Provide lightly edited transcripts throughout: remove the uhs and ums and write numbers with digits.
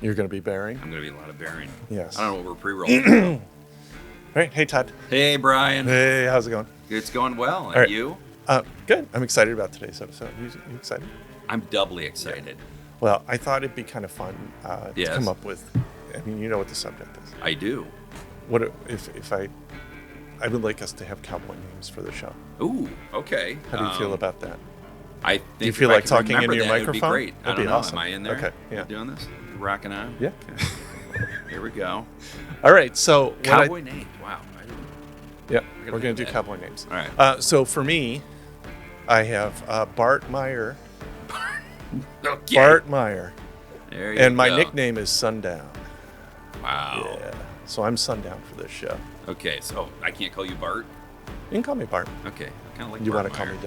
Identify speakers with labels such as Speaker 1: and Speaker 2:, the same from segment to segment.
Speaker 1: You're going to be bearing?
Speaker 2: I'm going to be a lot of bearing.
Speaker 1: Yes.
Speaker 2: I don't know what we're pre-rolling.
Speaker 1: All right. Hey, Todd.
Speaker 2: Hey, Brian.
Speaker 1: Hey, how's it going?
Speaker 2: It's going well. And
Speaker 1: right.
Speaker 2: you?
Speaker 1: Good. I'm excited about today's episode. You excited?
Speaker 2: I'm doubly excited.
Speaker 1: Yeah. Well, I thought it'd be kind of fun
Speaker 2: Yes.
Speaker 1: to come up with. I mean, you know what the subject is.
Speaker 2: I do.
Speaker 1: What if I would like us to have cowboy names for the show.
Speaker 2: Ooh, okay.
Speaker 1: How do you feel about that?
Speaker 2: I think
Speaker 1: Do you feel
Speaker 2: if I
Speaker 1: like
Speaker 2: could
Speaker 1: talking
Speaker 2: remember
Speaker 1: into your
Speaker 2: that,
Speaker 1: microphone?
Speaker 2: It would be great. I
Speaker 1: That'd
Speaker 2: don't
Speaker 1: be
Speaker 2: know.
Speaker 1: awesome.
Speaker 2: Am I in there?
Speaker 1: Okay, yeah.
Speaker 2: Doing this? Rocking on?
Speaker 1: Yeah.
Speaker 2: Okay. Here we go.
Speaker 1: All right. So
Speaker 2: Cowboy names. Wow. I didn't...
Speaker 1: Yeah,
Speaker 2: We're
Speaker 1: we're going to do
Speaker 2: that.
Speaker 1: cowboy names.
Speaker 2: All right.
Speaker 1: So for me, I have Bart Meyer.
Speaker 2: Okay.
Speaker 1: Bart Meyer.
Speaker 2: There you
Speaker 1: And my
Speaker 2: go.
Speaker 1: nickname is Sundown.
Speaker 2: Wow.
Speaker 1: Yeah. So I'm Sundown for this show.
Speaker 2: Okay, so I can't call you Bart?
Speaker 1: You can call me Bart.
Speaker 2: Okay. I kind of like
Speaker 1: You
Speaker 2: Bart
Speaker 1: want to call
Speaker 2: Meyer.
Speaker 1: me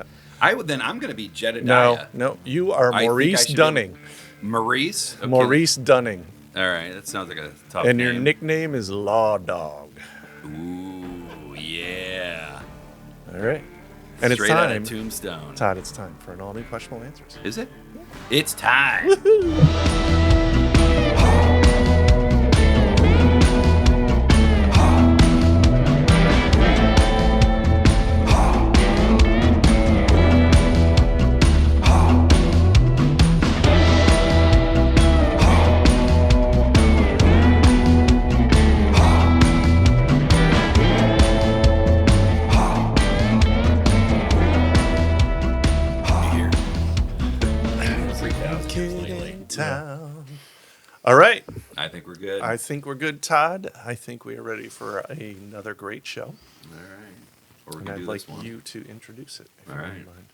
Speaker 1: Dunn?
Speaker 2: I'm going to be Jedediah.
Speaker 1: No. You are
Speaker 2: I think I
Speaker 1: Maurice
Speaker 2: should be-
Speaker 1: Dunning.
Speaker 2: Maurice? Okay.
Speaker 1: Maurice Dunning.
Speaker 2: All right, that sounds like a tough
Speaker 1: And
Speaker 2: name.
Speaker 1: your nickname is Law Dog.
Speaker 2: Ooh, yeah.
Speaker 1: All right. And
Speaker 2: Straight
Speaker 1: it's
Speaker 2: out
Speaker 1: time.
Speaker 2: of Tombstone.
Speaker 1: Todd, it's time for an all new questionable answers.
Speaker 2: Is it? It's time. Here. 3,000
Speaker 1: Kid
Speaker 2: years
Speaker 1: in
Speaker 2: lately.
Speaker 1: town. All right.
Speaker 2: I think we're good.
Speaker 1: I think we're good, Todd. I think we are ready for another great show.
Speaker 2: All right. Or we
Speaker 1: And
Speaker 2: can
Speaker 1: I'd
Speaker 2: do
Speaker 1: like
Speaker 2: this one.
Speaker 1: you to introduce it, if
Speaker 2: All
Speaker 1: you
Speaker 2: right.
Speaker 1: don't mind.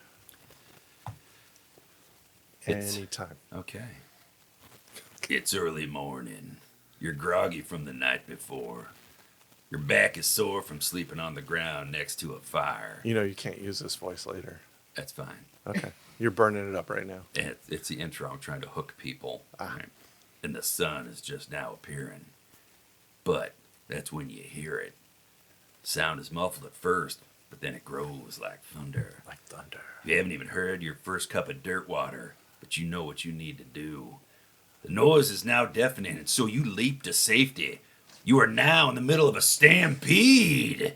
Speaker 2: It's-
Speaker 1: Anytime.
Speaker 2: Okay. It's early morning. You're groggy from the night before. Your back is sore from sleeping on the ground next to a fire.
Speaker 1: You know you can't use this voice later.
Speaker 2: That's fine.
Speaker 1: Okay. You're burning it up right now.
Speaker 2: It's the intro. I'm trying to hook people.
Speaker 1: Ah.
Speaker 2: Right? And the sun is just now appearing. But that's when you hear it. Sound is muffled at first, but then it grows like thunder.
Speaker 1: Like thunder.
Speaker 2: You haven't even heard your first cup of dirt water, but you know what you need to do. The noise is now deafening, and so you leap to safety. You are now in the middle of a stampede.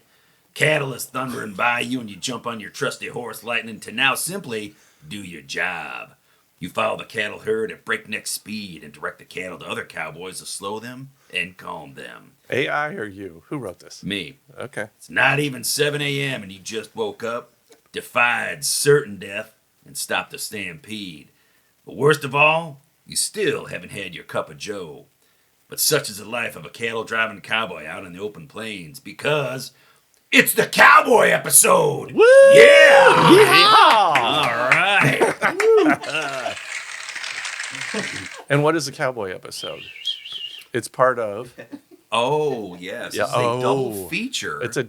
Speaker 2: Cattle is thundering by you, and you jump on your trusty horse Lightning to now simply do your job. You follow the cattle herd at breakneck speed and direct the cattle to other cowboys to slow them and calm them.
Speaker 1: AI or you? Who wrote this?
Speaker 2: Me.
Speaker 1: Okay.
Speaker 2: It's not even 7 a.m. and you just woke up, defied certain death, and stopped the stampede. But worst of all, you still haven't had your cup of joe. But such is the life of a cattle-driving cowboy out in the open plains, because it's the cowboy episode!
Speaker 1: Woo!
Speaker 2: Yeah!
Speaker 1: Yeehaw!
Speaker 2: All right!
Speaker 1: And what is a cowboy episode? It's part of.
Speaker 2: Oh, yes.
Speaker 1: Yeah,
Speaker 2: It's a double feature.
Speaker 1: It's a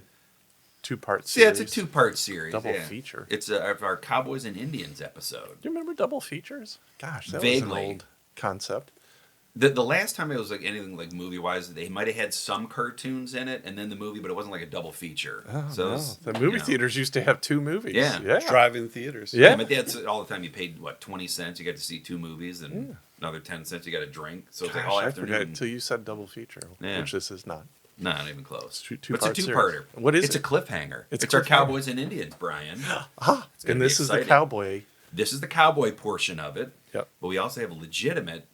Speaker 1: two-part series.
Speaker 2: Yeah, it's a two-part series.
Speaker 1: Double
Speaker 2: yeah.
Speaker 1: feature.
Speaker 2: It's our Cowboys and Indians episode.
Speaker 1: Do you remember double features? Gosh, that was
Speaker 2: Vaguely.
Speaker 1: an old concept.
Speaker 2: The last time it was like anything like movie wise, they might have had some cartoons in it, and then the movie, but it wasn't like a double feature.
Speaker 1: Oh,
Speaker 2: so it
Speaker 1: no.
Speaker 2: was,
Speaker 1: The movie
Speaker 2: you know.
Speaker 1: theaters used to have two movies.
Speaker 2: Yeah.
Speaker 1: Yeah.
Speaker 3: Drive-in theaters.
Speaker 1: Yeah.
Speaker 2: Yeah, but that's all the time. You paid what 20 cents, you got to see two movies, and another 10 cents, you got a drink. So it's like
Speaker 1: Gosh,
Speaker 2: all
Speaker 1: I forgot
Speaker 2: afternoon.
Speaker 1: until you said double feature,
Speaker 2: Yeah.
Speaker 1: which this is not.
Speaker 2: No, not even close.
Speaker 1: Two
Speaker 2: But it's a
Speaker 1: part series.
Speaker 2: two-parter.
Speaker 1: What is
Speaker 2: it's
Speaker 1: it?
Speaker 2: a cliffhanger.
Speaker 1: It's
Speaker 2: It's,
Speaker 1: a
Speaker 2: our
Speaker 1: cliffhanger.
Speaker 2: Cowboys and Indians, Brian.
Speaker 1: Ah,
Speaker 2: gonna
Speaker 1: and
Speaker 2: be
Speaker 1: this is the
Speaker 2: exciting.
Speaker 1: cowboy.
Speaker 2: This is the cowboy portion of it.
Speaker 1: Yep.
Speaker 2: But we also have a legitimate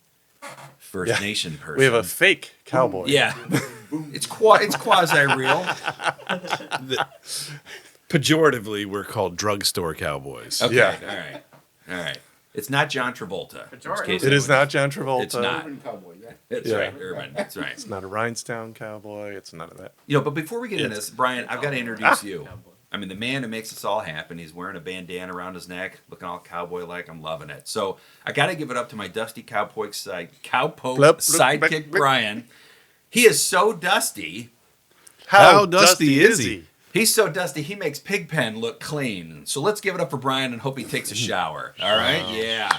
Speaker 2: First
Speaker 1: Yeah.
Speaker 2: Nation person.
Speaker 1: We have a fake cowboy.
Speaker 2: Yeah. it's quasi-real.
Speaker 3: Pejoratively, we're called drugstore cowboys.
Speaker 2: Okay.
Speaker 1: Yeah.
Speaker 2: All right. It's not John Travolta. in case
Speaker 1: It is
Speaker 2: anyone-
Speaker 1: not John Travolta.
Speaker 2: It's not.
Speaker 4: Cowboy, yeah.
Speaker 2: That's
Speaker 1: Yeah.
Speaker 2: right, Urban. That's right.
Speaker 1: It's not a rhinestone cowboy. It's none of that.
Speaker 2: You know, but before we get into
Speaker 1: It's-
Speaker 2: this, Brian, I've got to introduce you. I mean, the man who makes this all happen. He's wearing a bandana around his neck, looking all cowboy-like. I'm loving it. So I got to give it up to my dusty cowpoke sidekick, Brian. He is so dusty.
Speaker 3: How dusty is he?
Speaker 2: He's so dusty, he makes Pigpen look clean. So let's give it up for Brian and hope he takes a shower. All right? Yeah.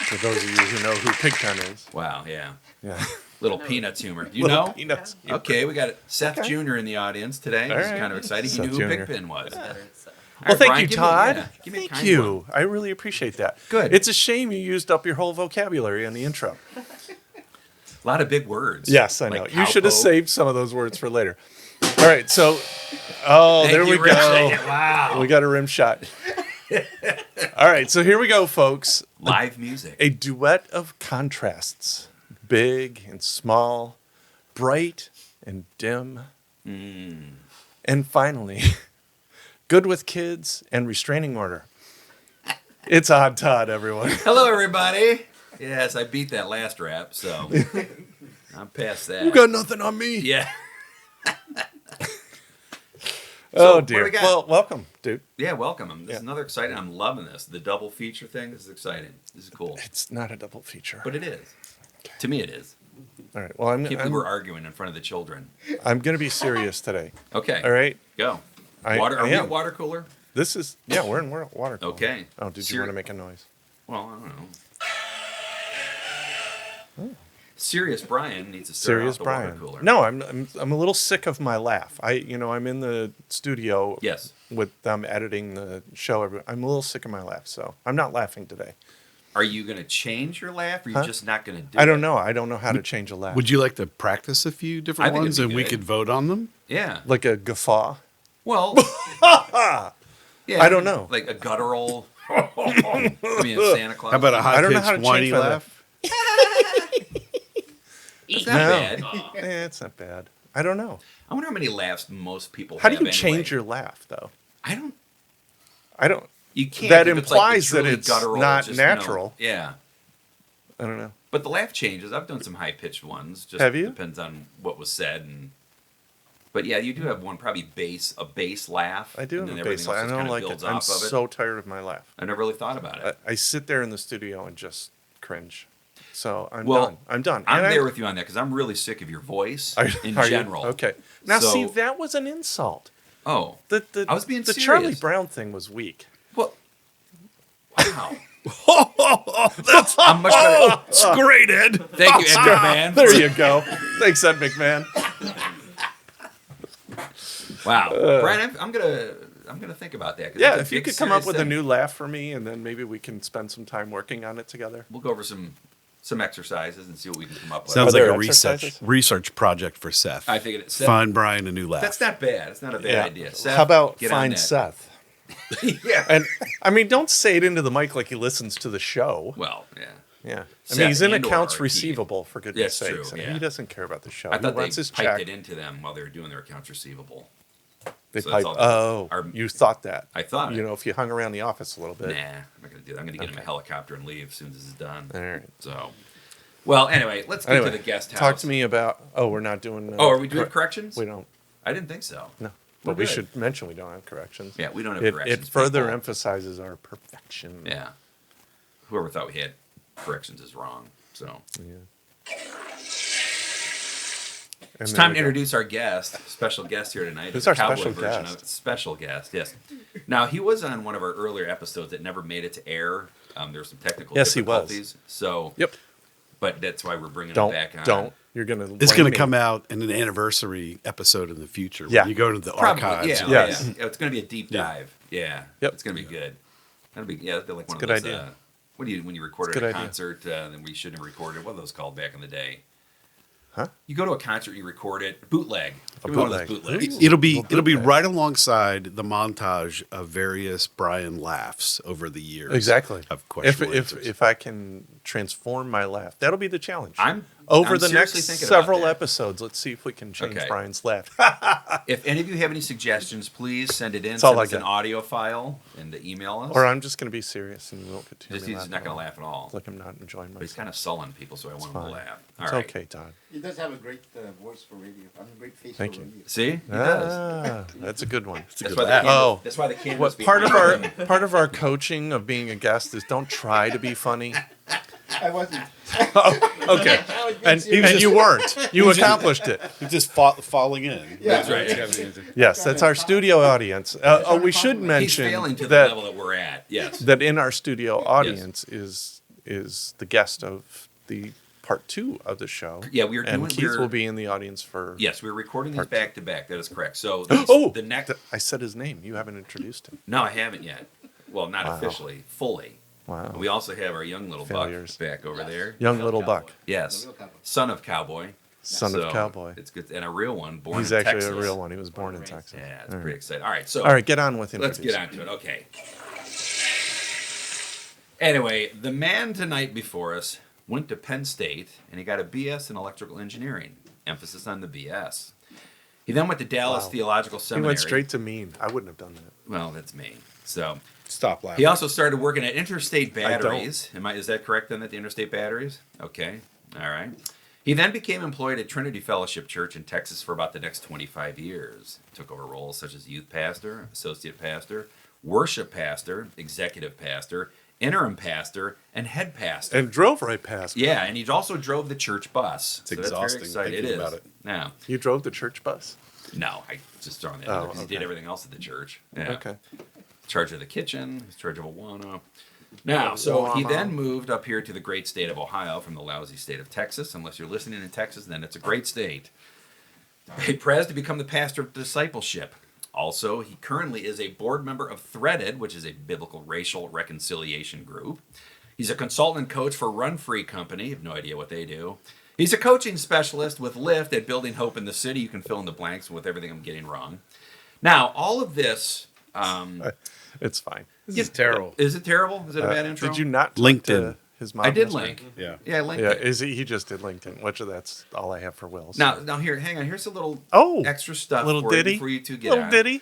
Speaker 1: For those of you who know who Pigpen is.
Speaker 2: Wow, yeah.
Speaker 1: Yeah.
Speaker 2: Little Peanuts humor. You
Speaker 1: Little
Speaker 2: know?
Speaker 1: Peanuts.
Speaker 2: Okay, we got Seth
Speaker 1: Okay.
Speaker 2: Jr. in the audience today.
Speaker 1: All
Speaker 2: He's
Speaker 1: right.
Speaker 2: kind of excited. He
Speaker 1: Seth
Speaker 2: knew who
Speaker 1: Jr.
Speaker 2: Pigpen was. All
Speaker 1: Well,
Speaker 2: right,
Speaker 1: thank
Speaker 2: Brian,
Speaker 1: you,
Speaker 2: give me-
Speaker 1: Todd.
Speaker 2: yeah, give me a
Speaker 1: Thank
Speaker 2: kind
Speaker 1: you.
Speaker 2: one.
Speaker 1: I really appreciate that.
Speaker 2: Good.
Speaker 1: It's a shame you used up your whole vocabulary on the intro.
Speaker 2: A lot of big words.
Speaker 1: Yes, I know.
Speaker 2: Like
Speaker 1: You should have
Speaker 2: cowpoke.
Speaker 1: saved some of those words for later. All right, so
Speaker 2: Thank
Speaker 1: there
Speaker 2: you,
Speaker 1: we
Speaker 2: Rich.
Speaker 1: go.
Speaker 2: Wow.
Speaker 1: We got a rim shot. All right, so here we go, folks.
Speaker 2: Live music.
Speaker 1: A duet of contrasts, big and small, bright and dim, and finally, good with kids and restraining order. It's Odd Todd, everyone.
Speaker 2: Hello, everybody. Yes, I beat that last rap, so I'm past that.
Speaker 1: You got nothing on me.
Speaker 2: Yeah.
Speaker 1: Oh,
Speaker 2: what do
Speaker 1: dear.
Speaker 2: we got?
Speaker 1: Well, welcome, dude.
Speaker 2: Yeah, welcome. This
Speaker 1: Yeah.
Speaker 2: is another exciting. I'm loving this. The double feature thing. This is exciting. This is cool.
Speaker 1: It's not a double feature.
Speaker 2: But it is. To me, it is.
Speaker 1: All right. Well,
Speaker 2: I can't believe we're arguing in front of the children.
Speaker 1: I'm going to be serious today.
Speaker 2: Okay.
Speaker 1: All right.
Speaker 2: Go.
Speaker 1: I
Speaker 2: Are we
Speaker 1: am.
Speaker 2: at water cooler?
Speaker 1: This is we're in water cooler.
Speaker 2: Okay.
Speaker 1: Oh, did you
Speaker 2: Ser-
Speaker 1: want to make a noise?
Speaker 2: Well, I don't know. Serious Brian needs to start
Speaker 1: Serious
Speaker 2: out the
Speaker 1: Brian.
Speaker 2: water cooler.
Speaker 1: No, I'm a little sick of my laugh. I'm in the studio
Speaker 2: Yes.
Speaker 1: with them editing the show. I'm a little sick of my laugh, so I'm not laughing today.
Speaker 2: Are you going to change your laugh, or are you
Speaker 1: Huh?
Speaker 2: just not going to do it?
Speaker 1: I don't know. I don't know how to change a laugh.
Speaker 3: Would you like to practice a few
Speaker 2: I
Speaker 3: different
Speaker 2: think
Speaker 3: ones
Speaker 2: it'd be
Speaker 3: and we
Speaker 2: good.
Speaker 3: could vote on them?
Speaker 2: Yeah.
Speaker 1: Like a guffaw?
Speaker 2: Well. Yeah.
Speaker 1: I don't know.
Speaker 2: Like a guttural. I mean, Santa Claus.
Speaker 3: How about a
Speaker 1: I don't know how
Speaker 3: high-pitched
Speaker 1: to
Speaker 3: whiny
Speaker 1: change my
Speaker 3: laugh?
Speaker 2: It's not
Speaker 1: No.
Speaker 2: bad.
Speaker 1: It's not bad. I don't know.
Speaker 2: I wonder how many laughs most people
Speaker 1: How
Speaker 2: have
Speaker 1: do you
Speaker 2: anyway.
Speaker 1: change your laugh, though?
Speaker 2: I don't.
Speaker 1: I don't.
Speaker 2: You can't.
Speaker 1: That
Speaker 2: if it's like the
Speaker 1: implies that
Speaker 2: truly
Speaker 1: it's
Speaker 2: guttural,
Speaker 1: not
Speaker 2: just,
Speaker 1: natural.
Speaker 2: Yeah.
Speaker 1: I don't know.
Speaker 2: But the laugh changes. I've done some high pitched ones. Just
Speaker 1: Have you?
Speaker 2: Depends on what was said but yeah, you do have one probably a bass laugh.
Speaker 1: I do
Speaker 2: and
Speaker 1: have
Speaker 2: then
Speaker 1: a bass
Speaker 2: everything
Speaker 1: laugh.
Speaker 2: else
Speaker 1: I
Speaker 2: just
Speaker 1: don't
Speaker 2: kinda
Speaker 1: like it.
Speaker 2: builds
Speaker 1: I'm
Speaker 2: off of it.
Speaker 1: so tired of my laugh.
Speaker 2: I never really thought about it.
Speaker 1: I sit there in the studio and just cringe. So I'm
Speaker 2: Well,
Speaker 1: done. I'm done.
Speaker 2: I'm
Speaker 1: And
Speaker 2: there with you on that because I'm really sick of your voice in
Speaker 1: Are you?
Speaker 2: general.
Speaker 1: Okay. Now,
Speaker 2: So-
Speaker 1: see, that was an insult.
Speaker 2: Oh.
Speaker 1: The
Speaker 2: I was being
Speaker 1: the
Speaker 2: serious.
Speaker 1: Charlie Brown thing was weak.
Speaker 2: Well. Wow.
Speaker 3: That's
Speaker 2: I'm much better.
Speaker 3: it's great, Ed.
Speaker 2: Thank you, Ed McMahon.
Speaker 1: There you go. Thanks, Ed McMahon.
Speaker 2: Wow, Brian, I'm gonna think about that. 'cause
Speaker 1: Yeah,
Speaker 2: that's a
Speaker 1: if you
Speaker 2: big,
Speaker 1: could come up
Speaker 2: serious
Speaker 1: with a
Speaker 2: thing.
Speaker 1: new laugh for me, and then maybe we can spend some time working on it together.
Speaker 2: We'll go over some exercises and see what we can come up with.
Speaker 3: Sounds
Speaker 1: Are
Speaker 3: like
Speaker 1: there
Speaker 3: a
Speaker 1: exercises?
Speaker 3: research project for Seth.
Speaker 2: I think it's
Speaker 3: Find Brian a new laugh.
Speaker 2: That's not bad. It's not a bad idea. Seth,
Speaker 1: How about
Speaker 2: get on
Speaker 1: find
Speaker 2: that.
Speaker 1: Seth?
Speaker 2: Yeah.
Speaker 1: And I mean, don't say it into the mic like he listens to the show.
Speaker 2: Well, yeah.
Speaker 1: Yeah, I
Speaker 2: Seth
Speaker 1: mean, he's in
Speaker 2: and or
Speaker 1: accounts
Speaker 2: RT.
Speaker 1: receivable for goodness
Speaker 2: That's true,
Speaker 1: sakes. I mean,
Speaker 2: yeah.
Speaker 1: he doesn't care about the show.
Speaker 2: I
Speaker 1: He
Speaker 2: thought they
Speaker 1: wants his
Speaker 2: piped
Speaker 1: check.
Speaker 2: it into them while they were doing their accounts receivable.
Speaker 1: They
Speaker 2: So that's
Speaker 1: pipe.
Speaker 2: all-
Speaker 1: Oh,
Speaker 2: our-
Speaker 1: you thought that?
Speaker 2: I thought
Speaker 1: You
Speaker 2: it.
Speaker 1: know, if you hung around the office a little bit.
Speaker 2: Nah, I'm not gonna do that. I'm gonna get him a helicopter and leave as soon as this is done.
Speaker 1: All right.
Speaker 2: So, well, anyway, let's get
Speaker 1: Anyway,
Speaker 2: to the guest house.
Speaker 1: talk to me about. Oh, we're not doing.
Speaker 2: Oh, are we doing corrections?
Speaker 1: We don't.
Speaker 2: I didn't think so.
Speaker 1: No,
Speaker 2: We're
Speaker 1: but we
Speaker 2: good.
Speaker 1: should mention we don't have corrections.
Speaker 2: Yeah, we don't have
Speaker 1: It
Speaker 2: corrections.
Speaker 1: further
Speaker 2: people.
Speaker 1: emphasizes our perfection.
Speaker 2: Yeah. Whoever thought we had corrections is wrong. So
Speaker 1: And
Speaker 2: it's
Speaker 1: there
Speaker 2: time
Speaker 1: we
Speaker 2: to
Speaker 1: go.
Speaker 2: introduce our guest, special guest here tonight.
Speaker 1: Who's
Speaker 2: The
Speaker 1: our
Speaker 2: cowboy
Speaker 1: special
Speaker 2: version
Speaker 1: guest?
Speaker 2: of it. Special guest, yes. Now he was on one of our earlier episodes that never made it to air. There were some technical
Speaker 1: Yes, he was.
Speaker 2: difficulties. So
Speaker 1: Yep.
Speaker 2: but that's why we're bringing
Speaker 1: Don't
Speaker 2: him back on.
Speaker 1: don't. You're gonna.
Speaker 3: It's
Speaker 1: blame
Speaker 3: going
Speaker 1: me.
Speaker 3: to come out in an anniversary episode in the future.
Speaker 1: Yeah.
Speaker 3: When you go to the
Speaker 2: Probably,
Speaker 3: archives.
Speaker 2: yeah,
Speaker 1: Yes.
Speaker 2: yeah. It's going to be a deep
Speaker 3: Yeah.
Speaker 2: dive. Yeah,
Speaker 1: Yep.
Speaker 2: it's going to be good. That'll be that'll be like one
Speaker 1: It's
Speaker 2: of
Speaker 1: a
Speaker 2: those.
Speaker 1: good idea.
Speaker 2: What do you when you recorded
Speaker 1: It's a
Speaker 2: a
Speaker 1: good idea.
Speaker 2: concert? Then we shouldn't have recorded. What are those called back in the day?
Speaker 1: Huh?
Speaker 2: You go to a concert, you record it. Bootleg. Give me one of those
Speaker 1: bootleg.
Speaker 2: bootlegs.
Speaker 3: It'll be
Speaker 1: bootleg.
Speaker 3: right alongside the montage of various Brian laughs over the years.
Speaker 1: Exactly.
Speaker 3: Of
Speaker 1: If
Speaker 3: questionable answers.
Speaker 1: if I can transform my laugh, that'll be the challenge.
Speaker 2: I'm
Speaker 1: the
Speaker 2: seriously
Speaker 1: next
Speaker 2: thinking about
Speaker 1: several
Speaker 2: that.
Speaker 1: episodes. Let's see if we can change
Speaker 2: Okay.
Speaker 1: Brian's laugh.
Speaker 2: If any of you have any suggestions, please send it in.
Speaker 1: That's all
Speaker 2: Send
Speaker 1: I
Speaker 2: us an
Speaker 1: got.
Speaker 2: audio file and email us.
Speaker 1: Or I'm just going to be serious and you won't get to hear
Speaker 2: Just
Speaker 1: me
Speaker 2: he's
Speaker 1: laugh
Speaker 2: not
Speaker 1: at
Speaker 2: going
Speaker 1: all.
Speaker 2: to laugh at all.
Speaker 1: It's like I'm not enjoying
Speaker 2: But he's
Speaker 1: myself.
Speaker 2: kind of sullen people, so I want him to
Speaker 1: fine.
Speaker 2: laugh. All
Speaker 1: It's
Speaker 2: right.
Speaker 1: okay, Todd.
Speaker 4: He does have a great voice for radio. I mean, great face
Speaker 1: Thank
Speaker 4: for
Speaker 1: you.
Speaker 4: radio.
Speaker 2: See, he does.
Speaker 1: Ah, that's a good one.
Speaker 2: That's why, the camera,
Speaker 1: Oh.
Speaker 2: that's why the camera's
Speaker 1: What part of
Speaker 2: behind
Speaker 1: our
Speaker 2: him.
Speaker 1: part of our coaching of being a guest is don't try to be funny.
Speaker 4: I wasn't.
Speaker 1: Oh, okay.
Speaker 4: I was being
Speaker 1: And
Speaker 4: serious.
Speaker 1: you weren't. You accomplished it.
Speaker 3: He's just falling in.
Speaker 4: Yeah.
Speaker 2: That's right.
Speaker 1: Yes, that's our studio audience. We should
Speaker 2: He's
Speaker 1: mention
Speaker 2: failing to the
Speaker 1: that
Speaker 2: level that we're at. Yes.
Speaker 1: that in our studio audience is the guest of the part 2 of the show.
Speaker 2: Yeah, we were
Speaker 1: and
Speaker 2: doing-
Speaker 1: Keith
Speaker 2: we're-
Speaker 1: will be in the audience for.
Speaker 2: Yes, we're recording these
Speaker 1: Part-
Speaker 2: back to back. That is correct. So
Speaker 1: Oh,
Speaker 2: the next.
Speaker 1: I said his name. You haven't introduced him.
Speaker 2: No, I haven't yet. Well, not
Speaker 1: Wow.
Speaker 2: officially, fully.
Speaker 1: Wow.
Speaker 2: We also have our young little
Speaker 1: Failures.
Speaker 2: buck back over there.
Speaker 1: Young little buck,
Speaker 2: Yes,
Speaker 4: The real cowboy.
Speaker 2: son of cowboy.
Speaker 1: son
Speaker 2: So,
Speaker 1: of cowboy.
Speaker 2: It's good, and a real one, born
Speaker 1: He's
Speaker 2: in
Speaker 1: actually
Speaker 2: Texas.
Speaker 1: a real one. He was born in Texas.
Speaker 2: Yeah, it's pretty exciting. All right, so
Speaker 1: All right, get on with
Speaker 2: let's get
Speaker 1: introducing.
Speaker 2: on to it. Okay. Anyway, the man tonight before us went to Penn State, and he got a BS in electrical engineering. Emphasis on the BS. He then went to Dallas
Speaker 1: Wow.
Speaker 2: Theological
Speaker 1: He
Speaker 2: Seminary.
Speaker 1: went straight to mean. I wouldn't have done that.
Speaker 2: Well, that's me. So
Speaker 3: Stop laughing.
Speaker 2: he also started working at Interstate
Speaker 1: I don't.
Speaker 2: Batteries. Is that correct then, at the Interstate Batteries? Okay. All right. He then became employed at Trinity Fellowship Church in Texas for about the next 25 years. Took over roles such as youth pastor, associate pastor, worship pastor, executive pastor, interim pastor, and head pastor.
Speaker 1: And drove right past.
Speaker 2: Yeah, and he also drove the church bus.
Speaker 3: It's
Speaker 2: So that's
Speaker 3: exhausting
Speaker 2: very exciting.
Speaker 3: thinking
Speaker 2: It is.
Speaker 3: about it.
Speaker 2: Yeah.
Speaker 1: You drove the church bus?
Speaker 2: No, I just throwing that
Speaker 1: Oh,
Speaker 2: out there because he did
Speaker 1: okay.
Speaker 2: everything else at the church. Yeah.
Speaker 1: Okay.
Speaker 2: Charge of the kitchen, he's charge of Awana. Now, so he
Speaker 1: Awana.
Speaker 2: then moved up here to the great state of Ohio from the lousy state of Texas. Unless you're listening in Texas, then it's a great state. He preys to become the pastor of discipleship. Also, he currently is a board member of Threaded, which is a biblical racial reconciliation group. He's a consultant coach for Run Free Company. I have no idea what they do. He's a coaching specialist with Lyft at Building Hope in the City. You can fill in the blanks with everything I'm getting wrong. Now, all of this...
Speaker 1: It's fine.
Speaker 3: This is terrible.
Speaker 2: Is it terrible? Is it a bad intro?
Speaker 1: Did you not talk
Speaker 3: LinkedIn.
Speaker 1: to his mom?
Speaker 2: I did
Speaker 1: yesterday?
Speaker 2: link.
Speaker 3: Yeah.
Speaker 2: Yeah, I linked
Speaker 1: Yeah,
Speaker 2: it.
Speaker 1: he just did LinkedIn, which that's all I have for Will. so-
Speaker 2: Now here, hang on. Here's a little
Speaker 1: Oh,
Speaker 2: extra stuff
Speaker 1: little
Speaker 2: for
Speaker 1: ditty?
Speaker 2: you, for you to get
Speaker 1: little
Speaker 2: on.
Speaker 1: ditty,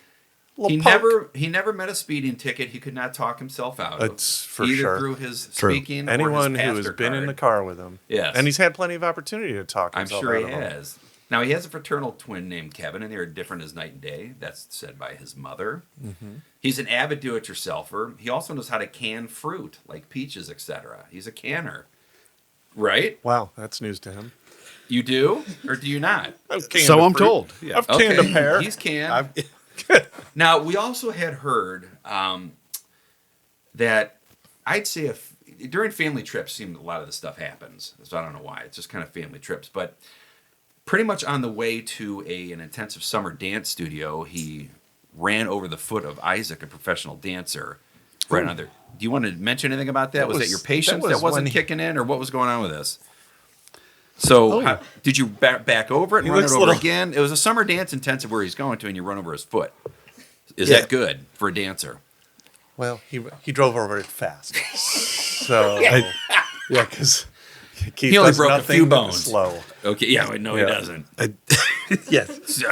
Speaker 1: little
Speaker 2: He
Speaker 1: punk.
Speaker 2: never met a speeding ticket he could not talk himself out of.
Speaker 1: That's for
Speaker 2: either
Speaker 1: sure.
Speaker 2: through his
Speaker 3: True.
Speaker 2: speaking
Speaker 1: Anyone
Speaker 2: or his
Speaker 1: who has
Speaker 2: pastor
Speaker 1: been in
Speaker 2: card.
Speaker 1: the car with him,
Speaker 2: Yes.
Speaker 1: and he's had plenty of opportunity to talk.
Speaker 2: I'm
Speaker 1: himself
Speaker 2: sure
Speaker 1: out
Speaker 2: he
Speaker 1: of them.
Speaker 2: has. Now he has a fraternal twin named Kevin, and they are different as night and day. That's said by his mother.
Speaker 1: Mm-hmm.
Speaker 2: He's an avid do-it-yourselfer. He also knows how to can fruit, like peaches, etc. He's a canner, right?
Speaker 1: Wow, that's news to him.
Speaker 2: You do, or do you not?
Speaker 3: So I'm told. Yeah.
Speaker 1: I've canned a pear.
Speaker 2: He's canned.
Speaker 3: I've-
Speaker 2: Now, we also had heard that I'd say during family trips, seemed a lot of this stuff happens. So I don't know why. It's just kind of family trips. But pretty much on the way to an intensive summer dance studio, he ran over the foot of Isaac, a professional dancer. Right on there. Do you want to mention anything about that?
Speaker 1: That
Speaker 2: Was that
Speaker 1: was-
Speaker 2: your patience
Speaker 1: that
Speaker 2: that,
Speaker 1: was
Speaker 2: wasn't
Speaker 1: when he-
Speaker 2: kicking in, or what was going on with this? So,
Speaker 1: Oh.
Speaker 2: did you back over it and
Speaker 1: He
Speaker 2: run it
Speaker 1: looks
Speaker 2: over
Speaker 1: little-
Speaker 2: again? It was a summer dance intensive where he's going to, and you run over his foot. Is
Speaker 1: Yeah.
Speaker 2: that good for a dancer?
Speaker 1: Well, he drove over it fast. So yeah, because
Speaker 2: He only broke a few bones.
Speaker 1: Slow.
Speaker 2: Okay, yeah, no,
Speaker 1: Yeah.
Speaker 2: he doesn't.
Speaker 3: Yes.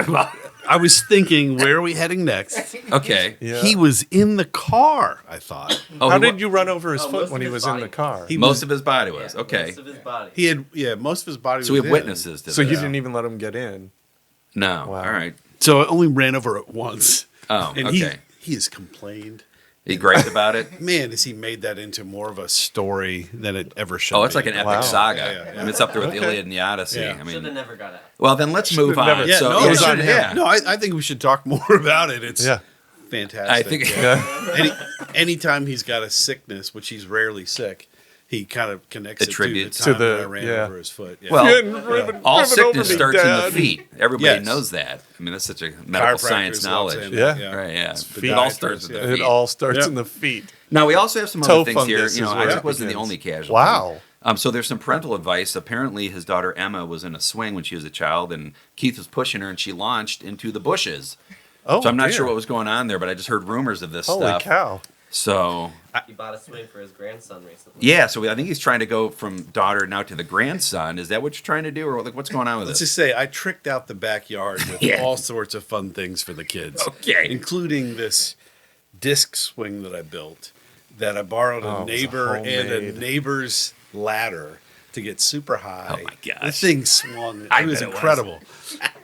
Speaker 3: I was thinking, where are we heading next?
Speaker 2: Okay.
Speaker 1: Yeah.
Speaker 3: He was in the car, I thought.
Speaker 2: Oh,
Speaker 1: How
Speaker 2: he wa-
Speaker 1: did you run over his
Speaker 5: Oh,
Speaker 1: foot
Speaker 5: most
Speaker 1: when
Speaker 5: of
Speaker 1: he
Speaker 5: his
Speaker 1: was in
Speaker 5: body.
Speaker 1: the car?
Speaker 2: Most of his body was.
Speaker 5: Yeah,
Speaker 2: Okay.
Speaker 5: Most of his body.
Speaker 3: He had, most of his body
Speaker 2: So
Speaker 3: was
Speaker 2: we have
Speaker 3: in.
Speaker 2: witnesses to
Speaker 1: So you
Speaker 2: this.
Speaker 1: didn't even let him get in.
Speaker 2: No.
Speaker 1: Wow.
Speaker 2: All right.
Speaker 3: So I only ran over it once.
Speaker 2: Oh,
Speaker 3: And
Speaker 2: okay.
Speaker 3: he has complained.
Speaker 2: He griped about it.
Speaker 3: Man, has he made that into more of a story than it ever should
Speaker 2: Oh, it's
Speaker 3: be.
Speaker 2: like an epic
Speaker 1: Wow.
Speaker 2: saga.
Speaker 3: Yeah, yeah,
Speaker 2: I mean, it's up there with the
Speaker 1: Okay.
Speaker 2: Iliad and the Odyssey.
Speaker 3: Yeah.
Speaker 2: I
Speaker 5: Should have
Speaker 2: mean,
Speaker 5: never got out.
Speaker 2: well, then let's move on.
Speaker 1: never-
Speaker 3: Yeah,
Speaker 2: so,
Speaker 3: no,
Speaker 2: yeah,
Speaker 3: it's on
Speaker 2: should-
Speaker 3: him.
Speaker 2: yeah.
Speaker 3: No, I think we should talk more about it. It's
Speaker 1: Yeah.
Speaker 3: fantastic.
Speaker 2: I think.
Speaker 1: Yeah.
Speaker 3: Anytime he's got a sickness, which he's rarely sick, he kind of connects it
Speaker 2: Attributes.
Speaker 3: to the time
Speaker 1: To the-
Speaker 3: that I ran
Speaker 1: yeah.
Speaker 3: over his foot. Yeah.
Speaker 2: Well,
Speaker 1: You hadn't driven
Speaker 2: all
Speaker 1: over
Speaker 2: sickness
Speaker 1: me,
Speaker 2: starts in the
Speaker 1: Dad.
Speaker 2: feet. Everybody
Speaker 3: Yes.
Speaker 2: knows that. I mean, that's such a medical science
Speaker 3: Chiropractors love
Speaker 2: knowledge.
Speaker 3: saying
Speaker 1: Yeah.
Speaker 3: that,
Speaker 2: Right, yeah.
Speaker 3: It's
Speaker 2: It all
Speaker 3: podiatrists,
Speaker 2: starts with
Speaker 3: yeah.
Speaker 2: the feet.
Speaker 1: It all starts
Speaker 3: Yeah.
Speaker 1: in the feet.
Speaker 2: Now, we also have some
Speaker 1: Toe
Speaker 2: other things here.
Speaker 1: fungus
Speaker 2: You know,
Speaker 1: is where
Speaker 2: Isaac
Speaker 1: it
Speaker 2: wasn't the
Speaker 1: begins.
Speaker 2: only casualty.
Speaker 1: Wow.
Speaker 2: So there's some parental advice. Apparently, his daughter Emma was in a swing when she was a child, and Keith was pushing her, and she launched into the bushes.
Speaker 1: Oh,
Speaker 2: So I'm not
Speaker 1: dear.
Speaker 2: sure what was going on there, but I just heard rumors of this
Speaker 1: Holy
Speaker 2: stuff.
Speaker 1: cow!
Speaker 2: So
Speaker 5: He bought a swing for his grandson recently.
Speaker 2: yeah, so I think he's trying to go from daughter now to the grandson. Is that what you're trying to do, or like what's going on with
Speaker 3: Let's
Speaker 2: this?
Speaker 3: just say I tricked out the backyard with
Speaker 2: Yeah.
Speaker 3: all sorts of fun things for the kids.
Speaker 2: Okay.
Speaker 3: Including this disc swing that I built that I borrowed
Speaker 1: Oh,
Speaker 3: a
Speaker 1: it was a
Speaker 3: neighbor and a
Speaker 1: homemade.
Speaker 3: neighbor's ladder to get super high.
Speaker 2: Oh my gosh.
Speaker 3: The thing swung.
Speaker 2: I
Speaker 3: It was
Speaker 2: bet it was.
Speaker 3: incredible.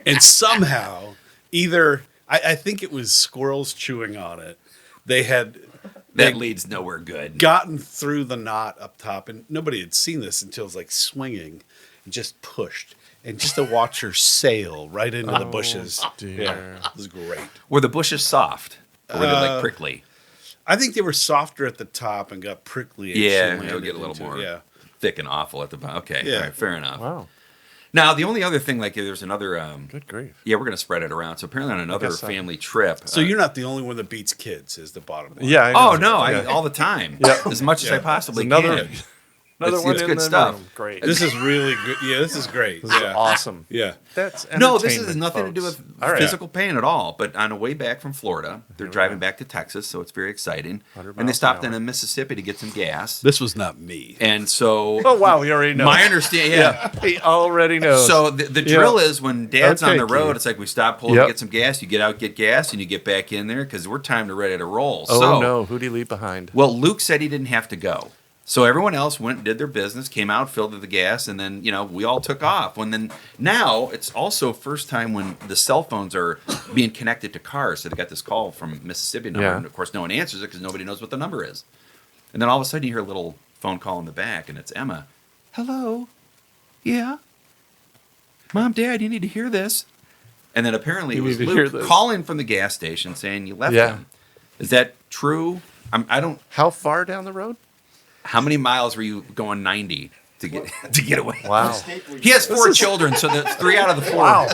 Speaker 3: And somehow, either I think it was squirrels chewing on it. They had
Speaker 2: That
Speaker 3: they
Speaker 2: leads nowhere good.
Speaker 3: gotten through the knot up top, and nobody had seen this until it was like swinging and just pushed. And just to watch her sail right into the bushes.
Speaker 1: dear.
Speaker 3: Yeah, it was great.
Speaker 2: Were the bushes soft, or were they like prickly?
Speaker 3: I think they were softer at the top and got prickly. as she
Speaker 2: Yeah,
Speaker 3: landed
Speaker 2: it'll get a little
Speaker 3: into it.
Speaker 2: more
Speaker 3: Yeah.
Speaker 2: thick and awful at the bottom. Okay,
Speaker 3: Yeah.
Speaker 2: all right, fair enough.
Speaker 1: Wow.
Speaker 2: Now, the only other thing, like, there's another.
Speaker 1: Good grief.
Speaker 2: Yeah, we're going to spread it around. So apparently, on another
Speaker 1: guess so.
Speaker 2: family trip.
Speaker 3: So you're not the only one that beats kids, is the bottom line.
Speaker 1: Yeah. I
Speaker 2: Oh
Speaker 1: know.
Speaker 2: no! I
Speaker 1: Yeah.
Speaker 2: all the time.
Speaker 1: Yeah.
Speaker 2: As much as I
Speaker 3: Yeah.
Speaker 2: possibly
Speaker 1: Another-
Speaker 2: can.
Speaker 1: Another
Speaker 2: It's-
Speaker 1: one
Speaker 2: it's
Speaker 1: in
Speaker 2: good
Speaker 1: the
Speaker 2: stuff.
Speaker 1: room. Great.
Speaker 3: This is really good. Yeah, this is great.
Speaker 1: This is
Speaker 3: Yeah.
Speaker 1: awesome.
Speaker 3: Yeah.
Speaker 1: That's
Speaker 2: No, this has
Speaker 1: entertainment,
Speaker 2: nothing to do
Speaker 1: folks.
Speaker 2: with
Speaker 1: All right.
Speaker 2: physical pain at all. But on the way back from Florida, they're
Speaker 1: we
Speaker 2: driving
Speaker 1: go.
Speaker 2: back to Texas, so it's very exciting.
Speaker 1: 100
Speaker 2: And they
Speaker 1: miles
Speaker 2: stopped
Speaker 1: an hour.
Speaker 2: in Mississippi to get some gas.
Speaker 3: This was not me.
Speaker 2: And so,
Speaker 1: Oh wow, we already know.
Speaker 2: my understanding, yeah.
Speaker 1: He already knows.
Speaker 2: So the
Speaker 1: Yeah.
Speaker 2: drill is when Dad's on
Speaker 1: Okay,
Speaker 2: the road,
Speaker 1: Keith.
Speaker 2: it's like we stop, pull
Speaker 1: Yep.
Speaker 2: to get some gas. You get out, get gas, and you get back in there because we're timed to ready to roll.
Speaker 1: oh
Speaker 2: so,
Speaker 1: no, who'd he leave behind?
Speaker 2: Well, Luke said he didn't have to go. So everyone else went and did their business, came out, filled the gas, and then, we all took off. Now it's also first time when the cell phones are being connected to cars. So they got this call from Mississippi number,
Speaker 1: Yeah.
Speaker 2: and of course no one answers it because nobody knows what the number is. And then all of a sudden you hear a little phone call in the back, and it's Emma. Hello? Yeah? Mom, Dad, you need to hear this. And then apparently
Speaker 1: You
Speaker 2: it was
Speaker 1: need to hear
Speaker 2: Luke
Speaker 1: this.
Speaker 2: calling from the gas station saying you left
Speaker 1: Yeah.
Speaker 2: him. Is that true? I don't.
Speaker 1: How far down the road?
Speaker 2: How many miles were you going 90 to get to get away?
Speaker 1: Wow.
Speaker 2: He has 4 children, so that's 3 out of the 4.
Speaker 1: Wow.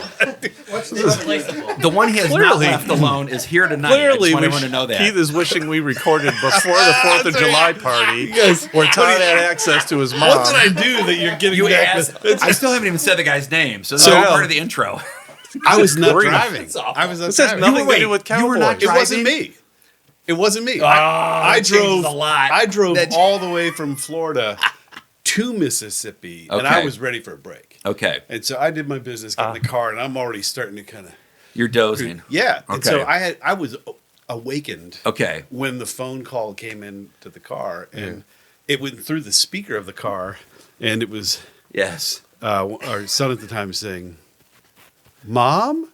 Speaker 5: Replaceable.
Speaker 2: The one he has not
Speaker 1: Clearly-
Speaker 2: left alone is here tonight. I
Speaker 1: Clearly,
Speaker 2: just want
Speaker 1: we
Speaker 2: everyone to know that.
Speaker 1: Keith is wishing we recorded before the 4th of July party,
Speaker 3: guys-
Speaker 1: where Todd had access to his mom.
Speaker 3: What did I do that you're getting
Speaker 2: you
Speaker 3: back
Speaker 2: asked.
Speaker 3: with?
Speaker 2: I still haven't even said the guy's name, so that's
Speaker 1: So-
Speaker 2: all part of the intro.
Speaker 3: I was not
Speaker 1: Grief.
Speaker 3: driving.
Speaker 5: That's awful.
Speaker 3: I was not
Speaker 1: This has
Speaker 3: driving.
Speaker 1: nothing to
Speaker 2: wait,
Speaker 1: do with
Speaker 2: you were not
Speaker 1: Cowboys.
Speaker 3: It wasn't
Speaker 2: driving?
Speaker 3: me. It wasn't me.
Speaker 2: Oh,
Speaker 3: I
Speaker 2: that changes
Speaker 3: drove
Speaker 2: a lot.
Speaker 3: I drove
Speaker 2: That-
Speaker 3: all the way from Florida to Mississippi, and I
Speaker 2: Okay.
Speaker 3: was ready for a break.
Speaker 2: Okay,
Speaker 3: And so I did my business, got in the car, and I'm already starting to kind of
Speaker 2: you're dozing.
Speaker 3: yeah. And so
Speaker 2: Okay.
Speaker 3: I was awakened
Speaker 2: Okay,
Speaker 3: when the phone call came into the car, and it went through the speaker of the car, and it was
Speaker 2: yes.
Speaker 3: our son at the time saying, "Mom."